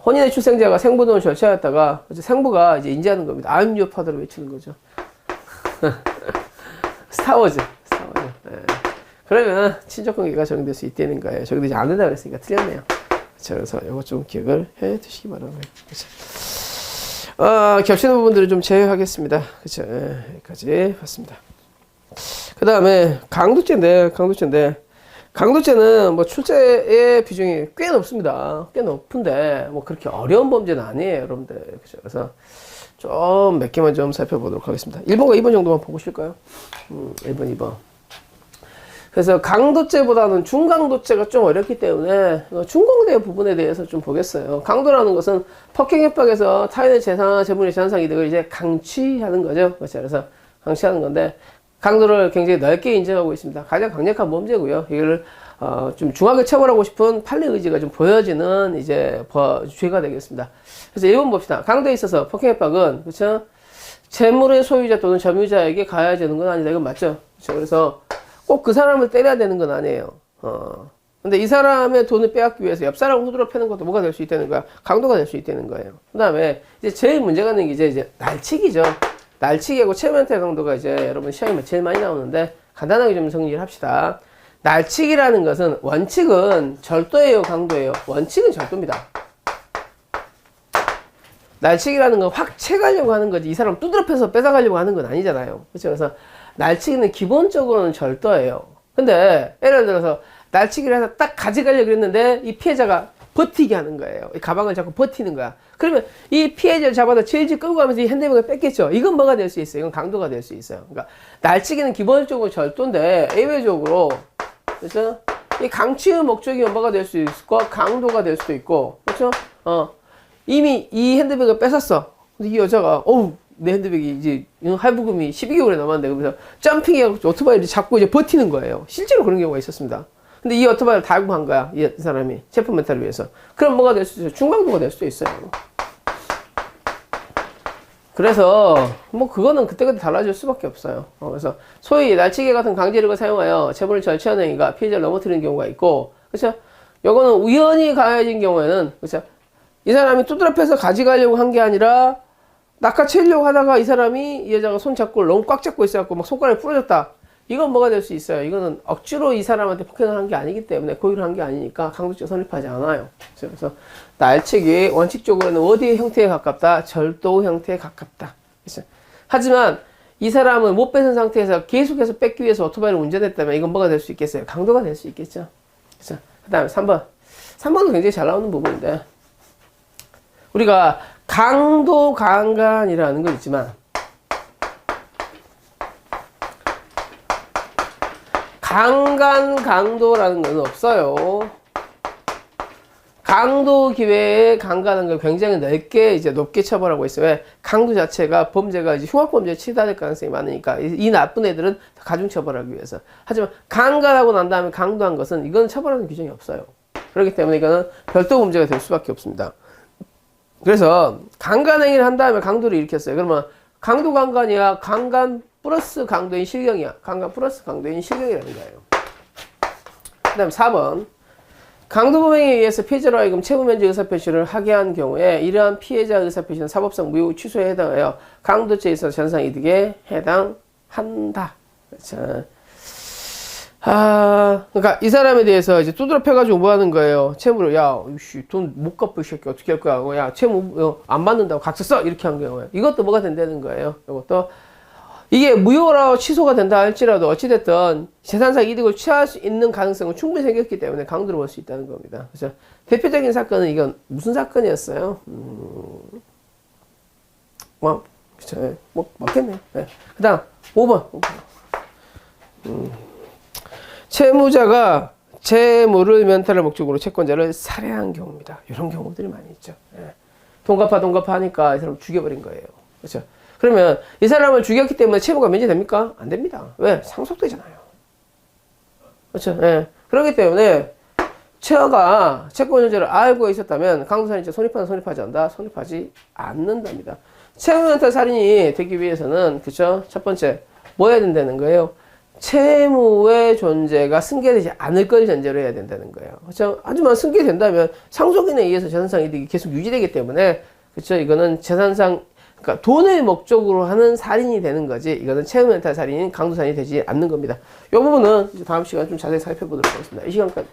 혼인의 출생자가 생부 등을 절차했다가 생부가 이제 인지하는 겁니다. I'm your father를 외치는 거죠. 스타워즈. 네. 그러면 친족관계가 적용될 수 있다는 거예요. 적용되지 않는다 그랬으니까 틀렸네요. 그렇죠. 그래서 요거 좀 기억을 해 두시기 바랍니다. 그렇죠. 겹치는 부분들을 좀 제외하겠습니다. 그렇죠. 네, 여기까지 봤습니다. 그 다음에 강도죄인데 강도죄는 뭐 출제의 비중이 꽤 높습니다. 꽤 높은데 뭐 그렇게 어려운 범죄는 아니에요, 여러분들. 그렇죠? 그래서 좀 몇 개만 좀 살펴보도록 하겠습니다. 1번과 2번 정도만 보고 싶을까요? 1번, 2번. 그래서 강도죄보다는 중강도죄가 좀 어렵기 때문에 중강대 부분에 대해서 좀 보겠어요. 강도라는 것은 폭행협박에서 타인의 재산이나 재물의 재산상 이득을 이제 강취하는 거죠. 그렇죠? 그래서 강취하는 건데 강도를 굉장히 넓게 인정하고 있습니다. 가장 강력한 범죄고요. 이거를 좀 중하게 처벌하고 싶은 판례 의지가 좀 보여지는 이제 죄가 되겠습니다. 그래서 1번 봅시다. 강도에 있어서 폭행협박은 그렇죠? 재물의 소유자 또는 점유자에게 가해지는 건 아니다. 이건 맞죠? 그렇죠? 그래서 꼭 그 사람을 때려야 되는 건 아니에요. 근데 이 사람의 돈을 빼앗기 위해서 옆 사람을 후드려 패는 것도 뭐가 될 수 있다는 거야? 강도가 될 수 있다는 거예요. 그 다음에 이제 제일 문제가 있는 게 이제 날치기죠. 날치기하고 체면탈 강도가 이제 여러분 시험에 제일 많이 나오는데 간단하게 좀 정리를 합시다. 날치기라는 것은 원칙은 절도예요, 강도예요? 원칙은 절도입니다. 날치기라는 건 확 채가려고 하는 거지 이 사람 두드려 패서 뺏어가려고 하는 건 아니잖아요. 그렇죠? 그래서 날치기는 기본적으로는 절도예요. 근데 예를 들어서 날치기를 해서 딱 가져가려고 했는데 이 피해자가 버티게 하는 거예요. 이 가방을 잡고 버티는 거야. 그러면 이 피해자를 잡아서 질질 끌고 가면서 이 핸드백을 뺏겠죠. 이건 뭐가 될 수 있어요? 이건 강도가 될 수 있어요. 그러니까 날치기는 기본적으로 절도인데 예외적으로 그래서 이 강취의 목적이 뭐가 될 수 있고 강도가 될 수도 있고 그렇죠? 이미 이 핸드백을 뺏었어. 근데 이 여자가 내 핸드백이 이제 할부금이 12개월에 남았는데 그래서 점핑해서 오토바이를 잡고 이제 버티는 거예요. 실제로 그런 경우가 있었습니다. 근데 이 오토바이를 달고 한 거야. 이 사람이 체포 멘탈을 위해서. 그럼 뭐가 될 수 있어요? 중강도가 될 수도 있어요. 그래서 뭐 그거는 그때그때 달라질 수밖에 없어요. 그래서 소위 날치기 같은 강제력을 사용하여 재물을 절취하는 행위가 피해자를 넘어뜨리는 경우가 있고, 그렇죠? 요거는 우연히 가해진 경우에는 그렇죠? 이 사람이 두드려 패서 가져가려고 한 게 아니라 낚아채려고 하다가 이 사람이 이 여자가 손 잡고 너무 꽉 잡고 있어갖고 막 손가락이 부러졌다. 이건 뭐가 될 수 있어요? 이거는 억지로 이 사람한테 폭행을 한 게 아니기 때문에 고의를 한 게 아니니까 강도죄 성립하지 않아요. 그래서 날치기 원칙적으로는 어디의 형태에 가깝다? 절도 형태에 가깝다. 그렇죠? 하지만 이 사람은 못 뺏은 상태에서 계속해서 뺏기 위해서 오토바이를 운전했다면 이건 뭐가 될 수 있겠어요? 강도가 될 수 있겠죠. 그래서 그 다음에 3번. 3번은 굉장히 잘 나오는 부분인데 우리가 강도 강간이라는 거 있지만 강간 강도라는 건 없어요. 강도 기회에 강간한 걸 굉장히 넓게 이제 높게 처벌하고 있어요. 왜? 강도 자체가 범죄가 이제 흉악범죄에 치달을 가능성이 많으니까 이 나쁜 애들은 가중 처벌하기 위해서. 하지만 강간하고 난 다음에 강도한 것은 이건 처벌하는 규정이 없어요. 그렇기 때문에 이거는 별도 문제가 될 수밖에 없습니다. 그래서 강간 행위를 한 다음에 강도를 일으켰어요. 그러면 강도 강간이야, 강간 플러스 강도인 실경이야. 강간 플러스 강도인 실경이라는 거예요. 그 다음 4번. 강도범행에 의해서 피해자로 하여금 채무면제 의사표시를 하게 한 경우에 이러한 피해자 의사표시는 사법상 무효 취소에 해당하여 강도죄에 있어서 전상이득에 해당한다. 그렇죠. 그러니까 이 사람에 대해서 이제 두드러 패가지고 뭐 하는 거예요? 채무를, 야, 돈 못 갚을 이 새끼 어떻게 할 거야? 야, 채무 안 받는다고 각서 써! 이렇게 한 경우에. 이것도 뭐가 된다는 거예요. 이것도. 이게 무효로 취소가 된다 할지라도 어찌됐든 재산상 이득을 취할 수 있는 가능성은 충분히 생겼기 때문에 강도로 볼 수 있다는 겁니다. 그래서 대표적인 사건은 이건 무슨 사건이었어요? 그쵸. 뭐, 맞겠네. 네. 그 다음, 5번. 채무자가 채무를 면탈할 목적으로 채권자를 살해한 경우입니다. 이런 경우들이 많이 있죠. 네. 돈 갚아 하니까 이 사람 죽여버린 거예요. 그렇죠. 그러면 이 사람을 죽였기 때문에 채무가 면제됩니까? 안 됩니다. 왜? 상속되잖아요. 그렇죠. 예. 그렇기 때문에 채가 채권 존재를 알고 있었다면 강도살인죄 손입하지 않는다? 손입하지 않는답니다. 채무면탈 살인이 되기 위해서는 그렇죠. 첫 번째 뭐 해야 된다는 거예요? 채무의 존재가 승계되지 않을 걸 전제로 해야 된다는 거예요. 그렇죠. 하지만 승계된다면 상속인에 의해서 재산상 이득이 계속 유지되기 때문에 그렇죠. 이거는 재산상 그러니까 돈을 목적으로 하는 살인이 되는 거지 이거는 채무면탈 살인인 강도살인이 되지 않는 겁니다. 이 부분은 이제 다음 시간에 좀 자세히 살펴보도록 하겠습니다. 이 시간까지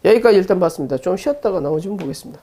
여기까지 일단 봤습니다. 좀 쉬었다가 나머지 좀 보겠습니다.